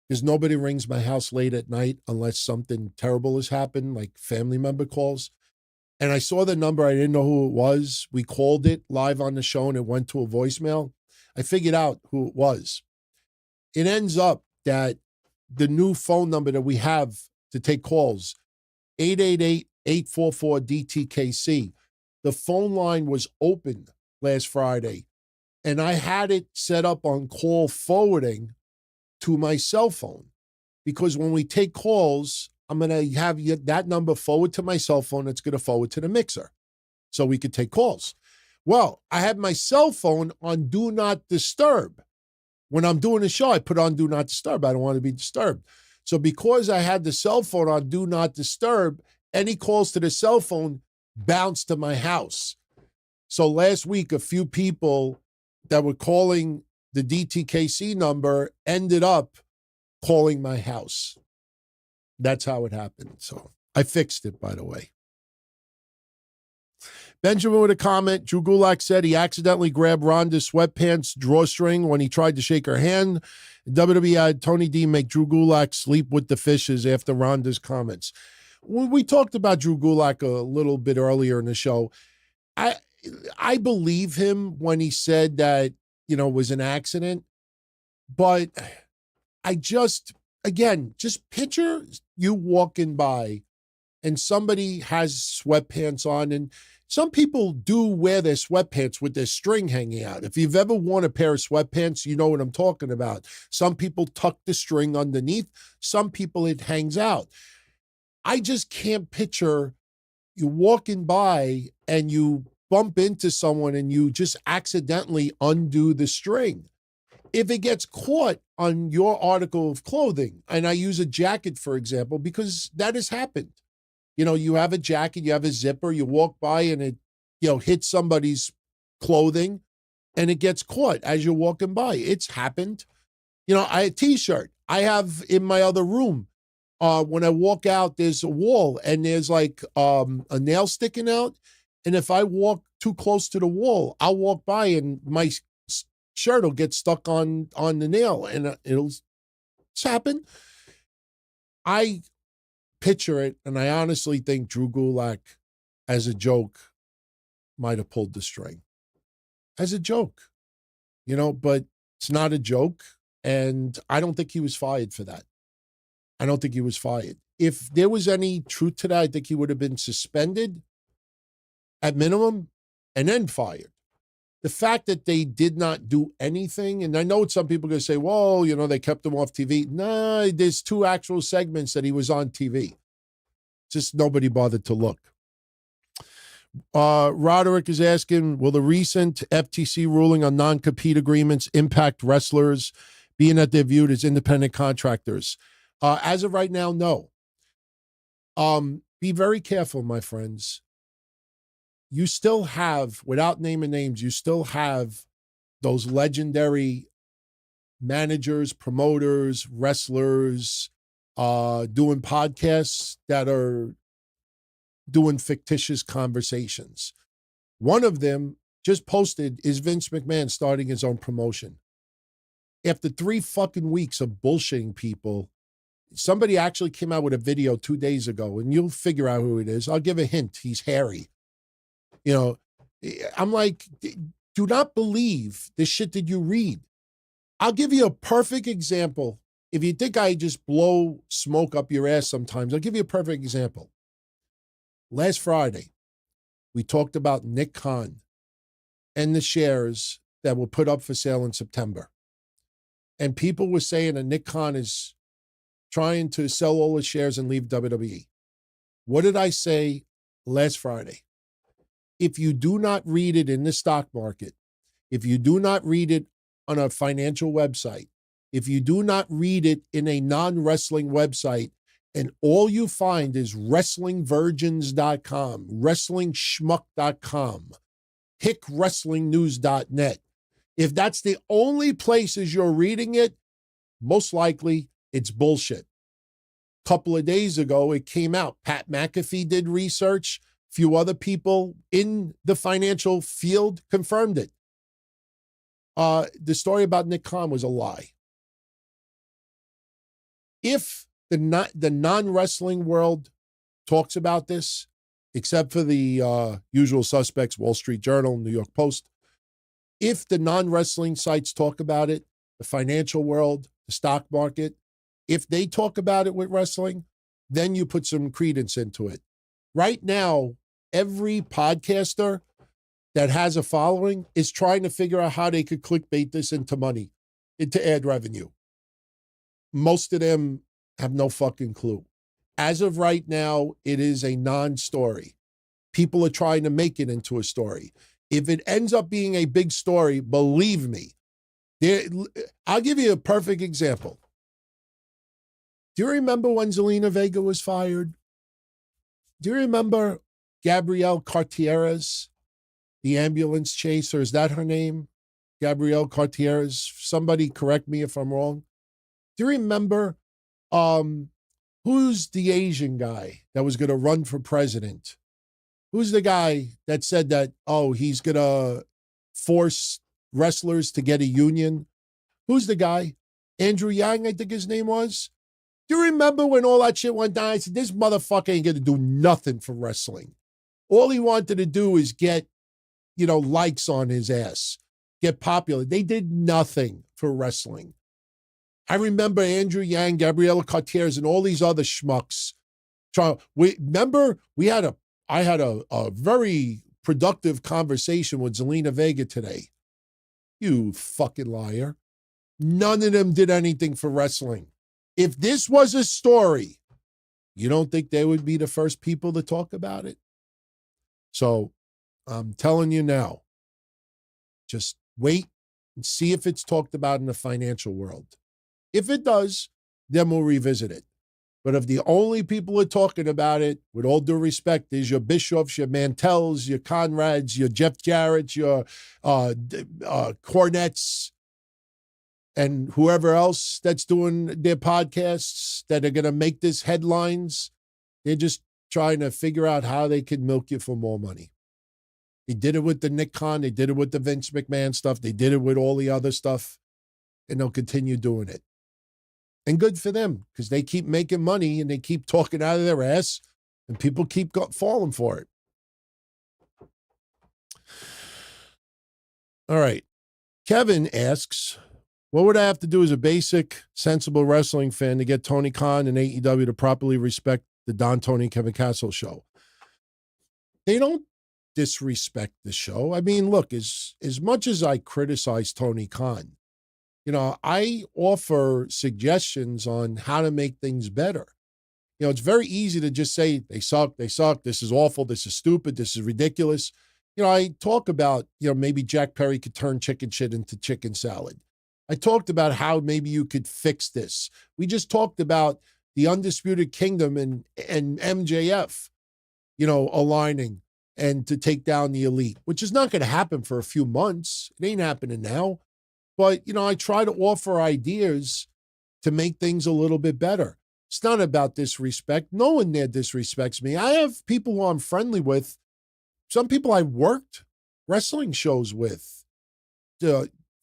because nobody rings my house late at night unless something terrible has happened, like family member calls. And I saw the number. I didn't know who it was. We called it live on the show, and it went to a voicemail. I figured out who it was. It ends up that the new phone number that we have to take calls, 888-844-DTKC. The phone line was open last Friday, and I had it set up on call forwarding to my cell phone, because when we take calls, I'm going to have that number forward to my cell phone. It's going to forward to the mixer so we could take calls. Well, I had my cell phone on Do Not Disturb. When I'm doing a show, I put on Do Not Disturb. I don't want to be disturbed. So because I had the cell phone on Do Not Disturb, any calls to the cell phone bounced to my house. So last week, a few people that were calling the DTKC number ended up calling my house. That's how it happened. So I fixed it, by the way. Benjamin with a comment. Drew Gulak said he accidentally grabbed Ronda's sweatpants drawstring when he tried to shake her hand. WWE had Tony D make Drew Gulak sleep with the fishes after Ronda's comments. We talked about Drew Gulak a little bit earlier in the show. I believe him when he said that, it was an accident. But I just picture you walking by and somebody has sweatpants on, and some people do wear their sweatpants with their string hanging out. If you've ever worn a pair of sweatpants, you know what I'm talking about. Some people tuck the string underneath. Some people it hangs out. I just can't picture you walking by and you bump into someone and you just accidentally undo the string. If it gets caught on your article of clothing, and I use a jacket, for example, because that has happened. You have a jacket, you have a zipper, you walk by and it, hits somebody's clothing and it gets caught as you're walking by. It's happened. A t-shirt I have in my other room. When I walk out, there's a wall and there's like a nail sticking out. And if I walk too close to the wall, I'll walk by and my shirt will get stuck on the nail, and it's happened. I picture it, and I honestly think Drew Gulak, as a joke, might have pulled the string. As a joke, but it's not a joke, and I don't think he was fired for that. I don't think he was fired. If there was any truth to that, I think he would have been suspended at minimum and then fired. The fact that they did not do anything, and I know some people are going to say, well, they kept him off TV. No, there's 2 actual segments that he was on TV. Just nobody bothered to look. Roderick is asking, will the recent FTC ruling on non-compete agreements impact wrestlers, being that they're viewed as independent contractors? As of right now, no. Be very careful, my friends. You still have, without naming names, you still have those legendary managers, promoters, wrestlers, doing podcasts that are doing fictitious conversations. One of them just posted is Vince McMahon starting his own promotion. After 3 fucking weeks of bullshitting people, somebody actually came out with a video 2 days ago, and you'll figure out who it is. I'll give a hint. He's hairy. I'm like, do not believe the shit that you read. I'll give you a perfect example. If you think I just blow smoke up your ass sometimes, I'll give you a perfect example. Last Friday, we talked about Nick Khan and the shares that were put up for sale in September. And people were saying that Nick Khan is trying to sell all his shares and leave WWE. What did I say last Friday? If you do not read it in the stock market, if you do not read it on a financial website, if you do not read it in a non-wrestling website, and all you find is WrestlingVirgins.com, WrestlingSchmuck.com, HickWrestlingNews.net, if that's the only places you're reading it, most likely it's bullshit. A couple of days ago, it came out. Pat McAfee did research. Few other people in the financial field confirmed it. The story about Nick Khan was a lie. If the non-wrestling world talks about this, except for the usual suspects, Wall Street Journal, New York Post, if the non-wrestling sites talk about it, the financial world, the stock market, if they talk about it with wrestling, then you put some credence into it. Right now, every podcaster that has a following is trying to figure out how they could clickbait this into money, into ad revenue. Most of them have no fucking clue. As of right now, it is a non-story. People are trying to make it into a story. If it ends up being a big story, believe me, I'll give you a perfect example. Do you remember when Zelina Vega was fired? Do you remember Gabrielle Cartieres, the ambulance chaser? Is that her name? Gabrielle Cartieres? Somebody correct me if I'm wrong. Do you remember who's the Asian guy that was going to run for president? Who's the guy that said that, he's going to force wrestlers to get a union? Who's the guy? Andrew Yang, I think his name was. Do you remember when all that shit went down? I said, this motherfucker ain't going to do nothing for wrestling. All he wanted to do is get, likes on his ass, get popular. They did nothing for wrestling. I remember Andrew Yang, Gabriella Cartieres, and all these other schmucks. I had a very productive conversation with Zelina Vega today. You fucking liar. None of them did anything for wrestling. If this was a story, you don't think they would be the first people to talk about it? So I'm telling you now, just wait and see if it's talked about in the financial world. If it does, then we'll revisit it. But if the only people who are talking about it, with all due respect, is your Bischoffs, your Mantels, your Conrads, your Jeff Jarrett's, your Cornettes, and whoever else that's doing their podcasts that are going to make this headlines, they're just trying to figure out how they can milk you for more money. They did it with the Nick Khan. They did it with the Vince McMahon stuff. They did it with all the other stuff, and they'll continue doing it. And good for them, because they keep making money and they keep talking out of their ass, and people keep falling for it. All right. Kevin asks, what would I have to do as a basic, sensible wrestling fan to get Tony Khan and AEW to properly respect the Don, Tony, and Kevin Castle show? They don't disrespect the show. I mean, look, as much as I criticize Tony Khan, I offer suggestions on how to make things better. It's very easy to just say, they suck, this is awful, this is stupid, this is ridiculous. I talk about, maybe Jack Perry could turn chicken shit into chicken salad. I talked about how maybe you could fix this. We just talked about the Undisputed Kingdom and MJF, aligning and to take down the Elite, which is not going to happen for a few months. It ain't happening now. But, I try to offer ideas to make things a little bit better. It's not about disrespect. No one there disrespects me. I have people who I'm friendly with. Some people I worked wrestling shows with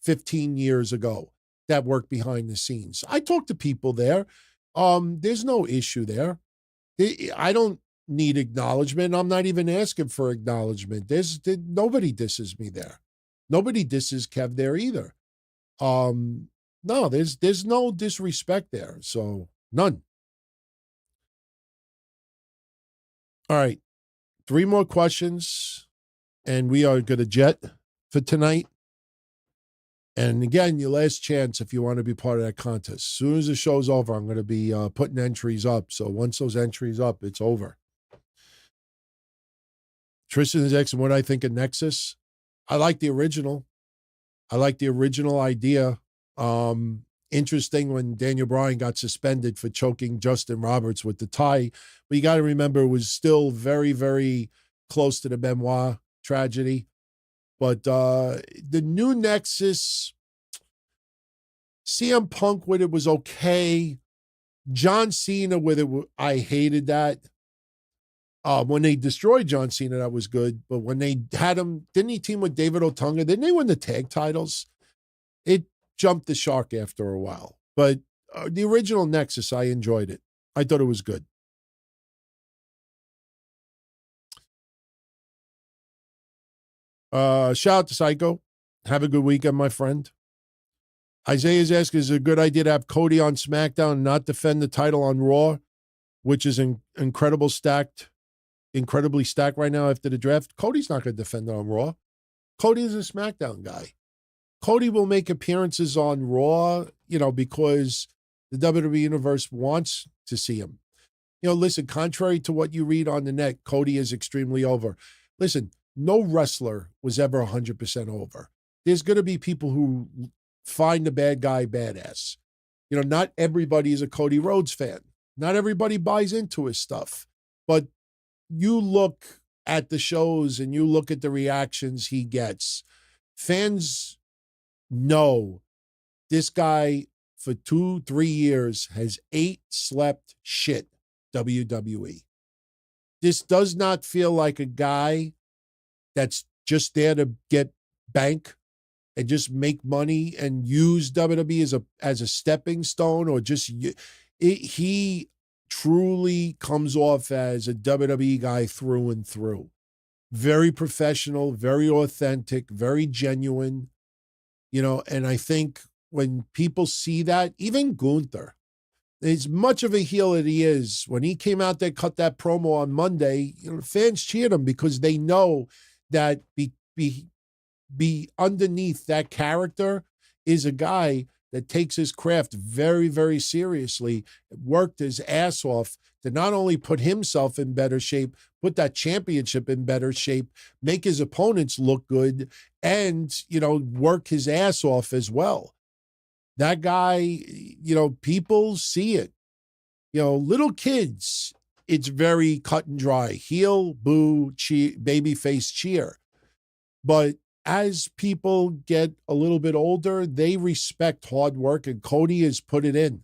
15 years ago that work behind the scenes. I talk to people there. There's no issue there. I don't need acknowledgement. I'm not even asking for acknowledgement. Nobody disses me there. Nobody disses Kev there either. No, there's no disrespect there. So none. All right. 3 more questions and we are going to jet for tonight. And again, your last chance if you want to be part of that contest. As soon as the show's over, I'm going to be putting entries up. So once those entries up, it's over. Tristan is asking what I think of Nexus. I like the original. I like the original idea. Interesting when Daniel Bryan got suspended for choking Justin Roberts with the tie. But you got to remember it was still very, very close to the Benoit tragedy. But the new Nexus, CM Punk with it was okay. John Cena with it, I hated that. When they destroyed John Cena, that was good. But when they had him, didn't he team with David Otunga? Didn't they win the tag titles? It jumped the shark after a while. But the original Nexus, I enjoyed it. I thought it was good. Shout out to Psycho. Have a good weekend, my friend. Isaiah's asking, is it a good idea to have Cody on SmackDown and not defend the title on Raw, which is incredibly stacked right now after the draft? Cody's not going to defend it on Raw. Cody is a SmackDown guy. Cody will make appearances on Raw, because the WWE Universe wants to see him. Listen, contrary to what you read on the net, Cody is extremely over. Listen, no wrestler was ever 100% over. There's going to be people who find the bad guy badass. Not everybody is a Cody Rhodes fan. Not everybody buys into his stuff. But you look at the shows and you look at the reactions he gets. Fans know this guy for 2-3 years has ate, slept shit WWE. This does not feel like a guy that's just there to get bank and just make money and use WWE as a stepping stone, or he truly comes off as a WWE guy through and through. Very professional, very authentic, very genuine, and I think when people see that, even Gunther, as much of a heel that he is, when he came out there, cut that promo on Monday, fans cheered him because they know that be underneath that character is a guy that takes his craft very, very seriously, worked his ass off to not only put himself in better shape, put that championship in better shape, make his opponents look good, and, work his ass off as well. That guy, people see it. Little kids, it's very cut and dry. Heel, boo, cheer, babyface, cheer. But as people get a little bit older, they respect hard work, and Cody has put it in.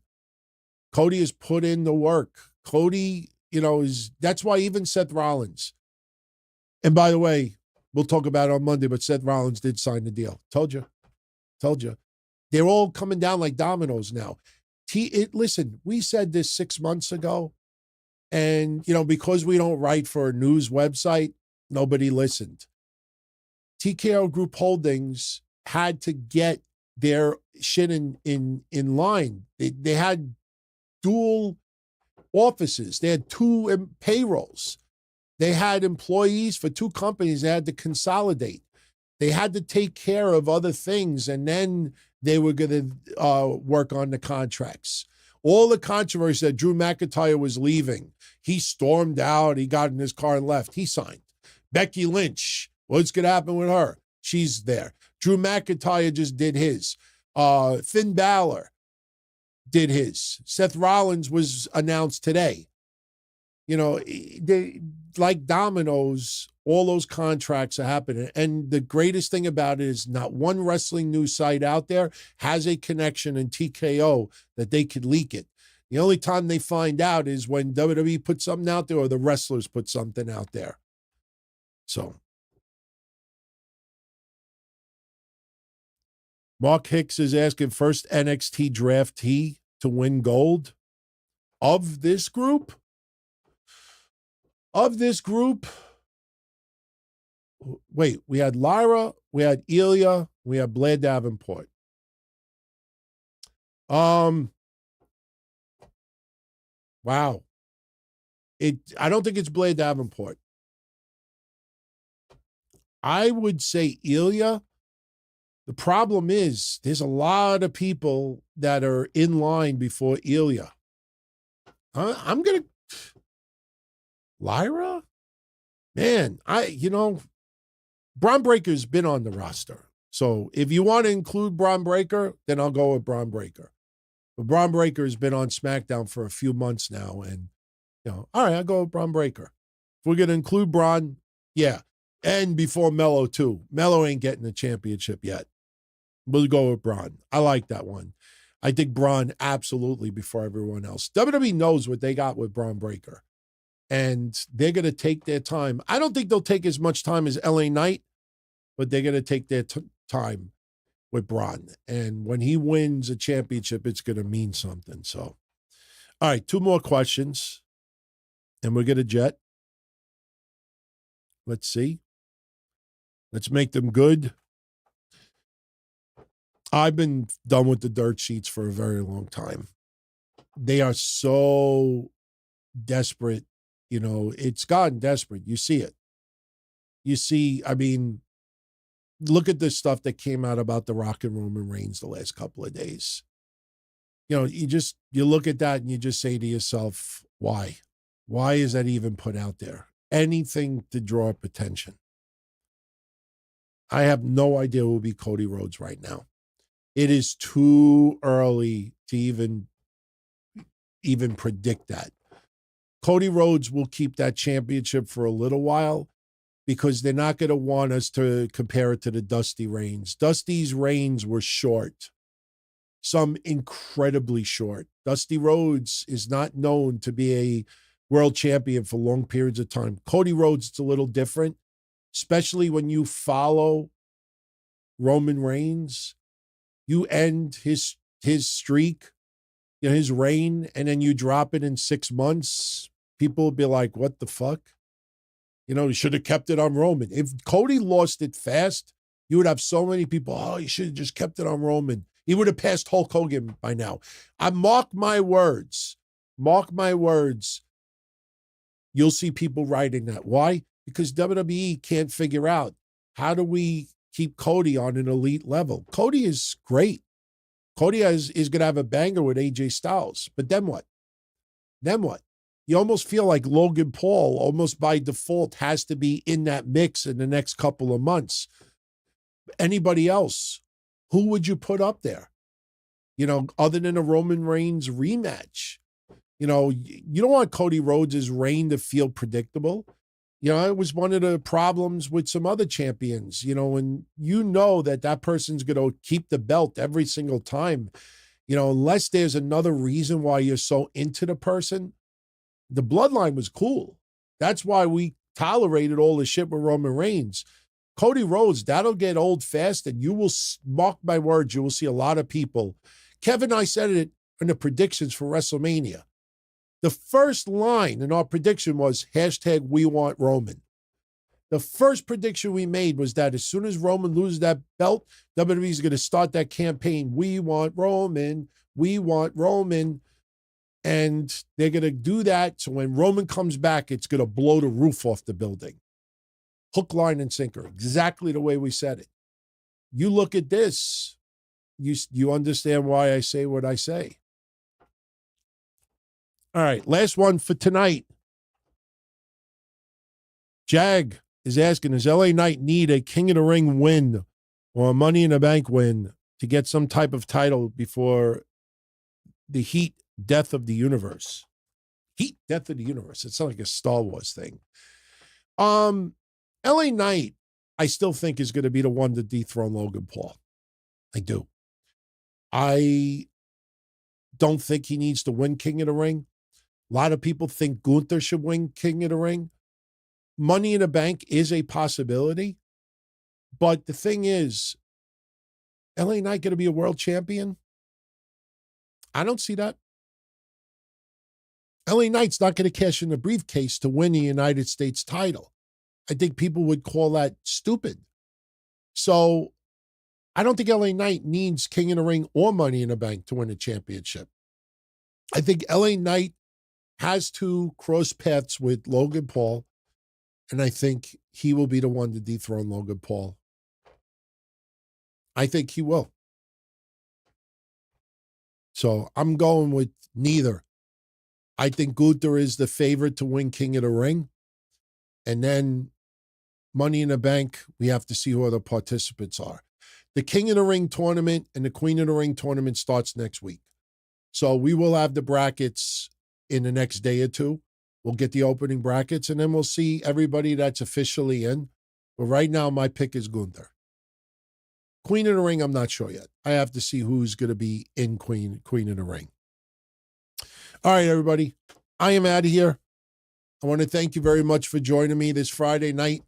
Cody has put in the work. Cody, that's why even Seth Rollins, and by the way, we'll talk about it on Monday, but Seth Rollins did sign the deal. Told you. They're all coming down like dominoes now. Listen, we said this 6 months ago, and, because we don't write for a news website, nobody listened. TKO Group Holdings had to get their shit in line. They had dual offices. They had 2 payrolls. They had employees for 2 companies. They had to consolidate. They had to take care of other things, and then they were going to work on the contracts. All the controversy that Drew McIntyre was leaving, he stormed out. He got in his car and left. He signed. Becky Lynch, what's going to happen with her? She's there. Drew McIntyre just did his. Finn Balor did his. Seth Rollins was announced today. They, like dominoes, all those contracts are happening. And the greatest thing about it is not one wrestling news site out there has a connection in TKO that they could leak it. The only time they find out is when WWE puts something out there or the wrestlers put something out there. So Mark Hicks is asking, first NXT draftee to win gold of this group. Wait, we had Lyra, we had Ilya, we had Blair Davenport. Wow. I don't think it's Blair Davenport. I would say Ilya. The problem is there's a lot of people that are in line before Ilya. I'm going to... Lyra? Man, Braun Breaker's been on the roster. So if you want to include Braun Breaker, then I'll go with Braun Breaker. But Braun Breaker has been on SmackDown for a few months now. And, all right, I'll go with Braun Breaker. If we're going to include Braun, yeah. And before Melo, too. Melo ain't getting the championship yet. We'll go with Braun. I like that one. I think Braun absolutely before everyone else. WWE knows what they got with Braun Breaker. And they're going to take their time. I don't think they'll take as much time as LA Knight, but they're going to take their time with Braun. And when he wins a championship, it's going to mean something. So, all right, 2 more questions. And we're going to jet. Let's see. Let's make them good. I've been done with the dirt sheets for a very long time. They are so desperate. It's gotten desperate. You see it. You see, look at the stuff that came out about The Rock and Roman Reigns the last couple of days. You know, you look at that and you just say to yourself, why? Why is that even put out there? Anything to draw up attention. I have no idea who will be Cody Rhodes right now. It is too early to even predict that. Cody Rhodes will keep that championship for a little while because they're not going to want us to compare it to the Dusty reigns. Dusty's reigns were short, some incredibly short. Dusty Rhodes is not known to be a world champion for long periods of time. Cody Rhodes, it's a little different, especially when you follow Roman Reigns. You end his streak, you know, his reign, and then you drop it in 6 months. People will be like, what the fuck? You know, you should have kept it on Roman. If Cody lost it fast, you would have so many people, oh, you should have just kept it on Roman. He would have passed Hulk Hogan by now. I mark my words. Mark my words. You'll see people writing that. Why? Because WWE can't figure out, how do we keep Cody on an elite level? Cody is great. Cody is going to have a banger with AJ Styles. But then what? Then what? You almost feel like Logan Paul, almost by default, has to be in that mix in the next couple of months. Anybody else? Who would you put up there? You know, other than a Roman Reigns rematch. You know, you don't want Cody Rhodes' reign to feel predictable. You know, it was one of the problems with some other champions, you know, when you know that person's going to keep the belt every single time, you know, unless there's another reason why you're so into the person. The Bloodline was cool. That's why we tolerated all the shit with Roman Reigns. Cody Rhodes, that'll get old fast, and you will, mark my words, you will see a lot of people. Kevin and I said it in the predictions for WrestleMania. The first line in our prediction was hashtag we want Roman. The first prediction we made was that as soon as Roman loses that belt, WWE is going to start that campaign. We want Roman. We want Roman. And they're going to do that. So when Roman comes back, it's going to blow the roof off the building. Hook, line, and sinker. Exactly the way we said it. You look at this, you understand why I say what I say. All right, last one for tonight. Jag is asking, does LA Knight need a King of the Ring win or a Money in the Bank win to get some type of title before the Heat Death of the Universe? Heat Death of the Universe. It's not like a Star Wars thing. LA Knight, I still think, is going to be the one to dethrone Logan Paul. I do. I don't think he needs to win King of the Ring. A lot of people think Gunther should win King of the Ring. Money in the Bank is a possibility. But the thing is, LA Knight going to be a world champion? I don't see that. LA Knight's not going to cash in the briefcase to win the United States title. I think people would call that stupid. So I don't think LA Knight needs King of the Ring or Money in the Bank to win a championship. I think LA Knight has to cross paths with Logan Paul, and I think he will be the one to dethrone Logan Paul. I think he will. So I'm going with neither. I think Gunther is the favorite to win King of the Ring. And then Money in the Bank, we have to see who other participants are. The King of the Ring tournament and the Queen of the Ring tournament starts next week. So we will have the brackets in the next day or two. We'll get the opening brackets, and then we'll see everybody that's officially in. But right now, my pick is Gunther. Queen of the Ring, I'm not sure yet. I have to see who's going to be in Queen of the Ring. All right, everybody. I am out of here. I want to thank you very much for joining me this Friday night.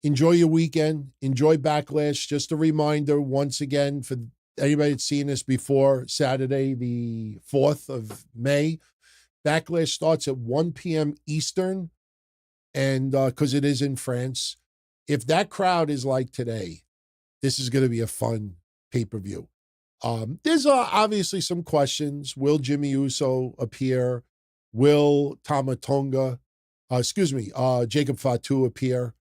Enjoy your weekend. Enjoy Backlash. Just a reminder, once again, for anybody that's seen this before, Saturday, the 4th of May, Backlash starts at 1 p.m. Eastern, and because it is in France. If that crowd is like today, this is going to be a fun pay-per-view. There's obviously some questions. Will Jimmy Uso appear? Will Jacob Fatu appear?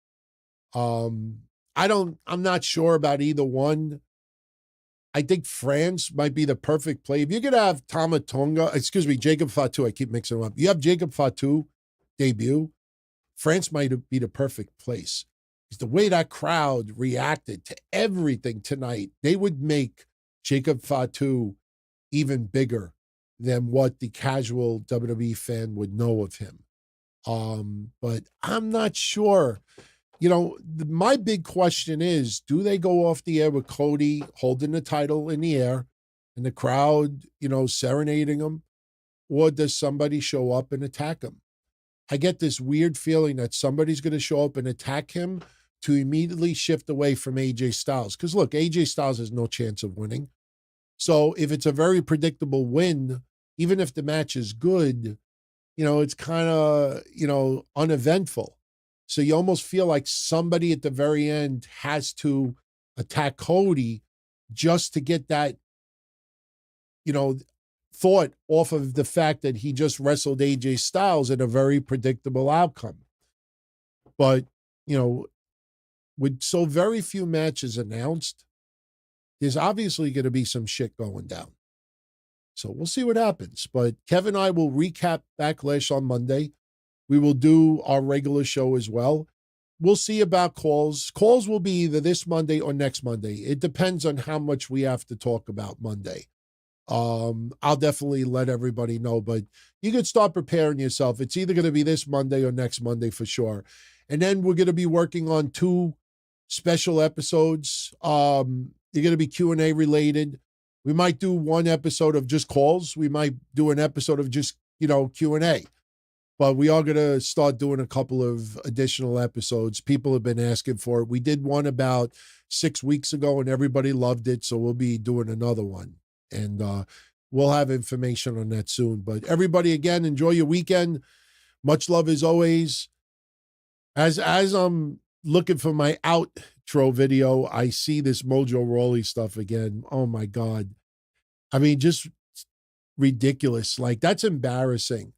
I'm not sure about either one. I think France might be the perfect play. If you're going to have Jacob Fatu, I keep mixing them up. You have Jacob Fatu debut, France might be the perfect place. Because the way that crowd reacted to everything tonight, they would make Jacob Fatu even bigger than what the casual WWE fan would know of him. But I'm not sure. My big question is, do they go off the air with Cody holding the title in the air and the crowd, serenading him? Or does somebody show up and attack him? I get this weird feeling that somebody's going to show up and attack him to immediately shift away from AJ Styles. Because look, AJ Styles has no chance of winning. So if it's a very predictable win, even if the match is good, it's kind of, uneventful. So you almost feel like somebody at the very end has to attack Cody just to get that, thought off of the fact that he just wrestled AJ Styles in a very predictable outcome. But, with so very few matches announced, there's obviously going to be some shit going down. So we'll see what happens. But Kevin and I will recap Backlash on Monday. We will do our regular show as well. We'll see about calls. Calls will be either this Monday or next Monday. It depends on how much we have to talk about Monday. I'll definitely let everybody know, but you can start preparing yourself. It's either going to be this Monday or next Monday for sure. And then we're going to be working on 2 special episodes. They're going to be Q&A related. We might do 1 episode of just calls. We might do an episode of just, Q&A. But we are going to start doing a couple of additional episodes. People have been asking for it. We did one about 6 weeks ago, and everybody loved it, so we'll be doing another one. And we'll have information on that soon. But everybody, again, enjoy your weekend. Much love as always. As I'm looking for my outro video, I see this Mojo Rawley stuff again. Oh, my God. I mean, just ridiculous. Like, that's embarrassing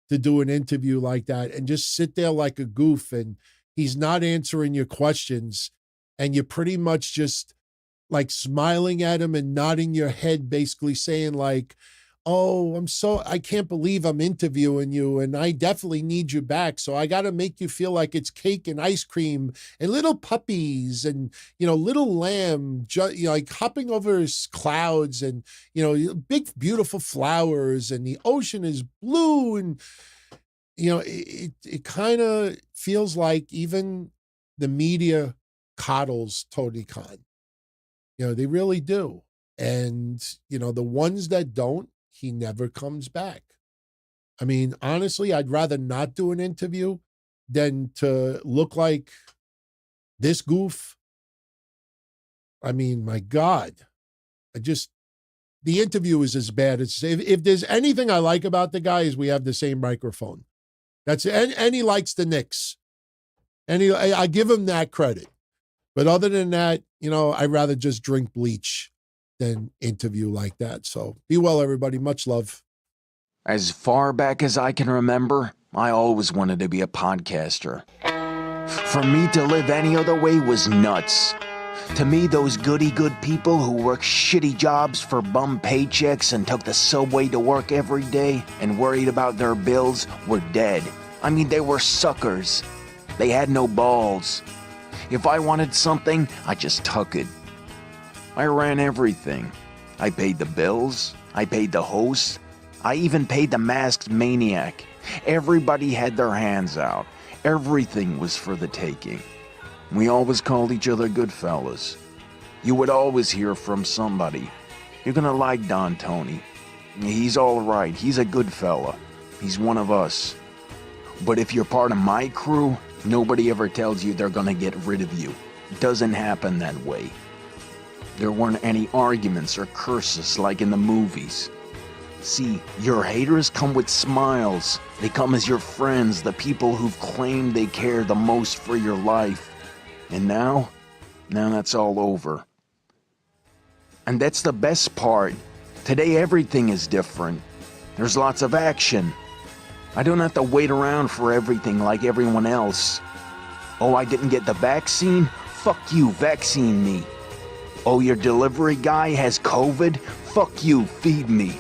to do an interview like that and just sit there like a goof and he's not answering your questions and you're pretty much just like smiling at him and nodding your head, basically saying like, oh, I can't believe I'm interviewing you and I definitely need you back. So I got to make you feel like it's cake and ice cream and little puppies and, little lamb, like hopping over clouds and, big, beautiful flowers and the ocean is blue. And, it kind of feels like even the media coddles Tony Khan. They really do. And, the ones that don't, he never comes back. I mean, honestly, I'd rather not do an interview than to look like this goof. I mean, my God, the interview is as bad as, if there's anything I like about the guy is we have the same microphone. And he likes the Knicks. And I give him that credit. But other than that, I'd rather just drink bleach than interview like that. So be well, everybody. Much love. As far back as I can remember, I always wanted to be a podcaster. For me to live any other way was nuts. To me, those goody-good people who worked shitty jobs for bum paychecks and took the subway to work every day and worried about their bills were dead. I mean, they were suckers. They had no balls. If I wanted something, I just took it. I ran everything. I paid the bills. I paid the hosts. I even paid the masked maniac. Everybody had their hands out. Everything was for the taking. We always called each other good fellas. You would always hear from somebody. You're gonna like Don Tony. He's all right. He's a good fella. He's one of us. But if you're part of my crew, nobody ever tells you they're gonna get rid of you. It doesn't happen that way. There weren't any arguments or curses like in the movies. See, your haters come with smiles. They come as your friends, the people who've claimed they care the most for your life. And now that's all over. And that's the best part. Today everything is different. There's lots of action. I don't have to wait around for everything like everyone else. Oh, I didn't get the vaccine? Fuck you, vaccine me. Oh, your delivery guy has COVID? Fuck you, feed me.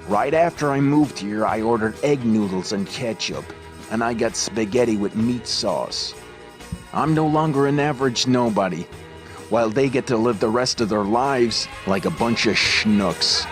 Right after I moved here, I ordered egg noodles and ketchup, and I got spaghetti with meat sauce. I'm no longer an average nobody, while they get to live the rest of their lives like a bunch of schnooks.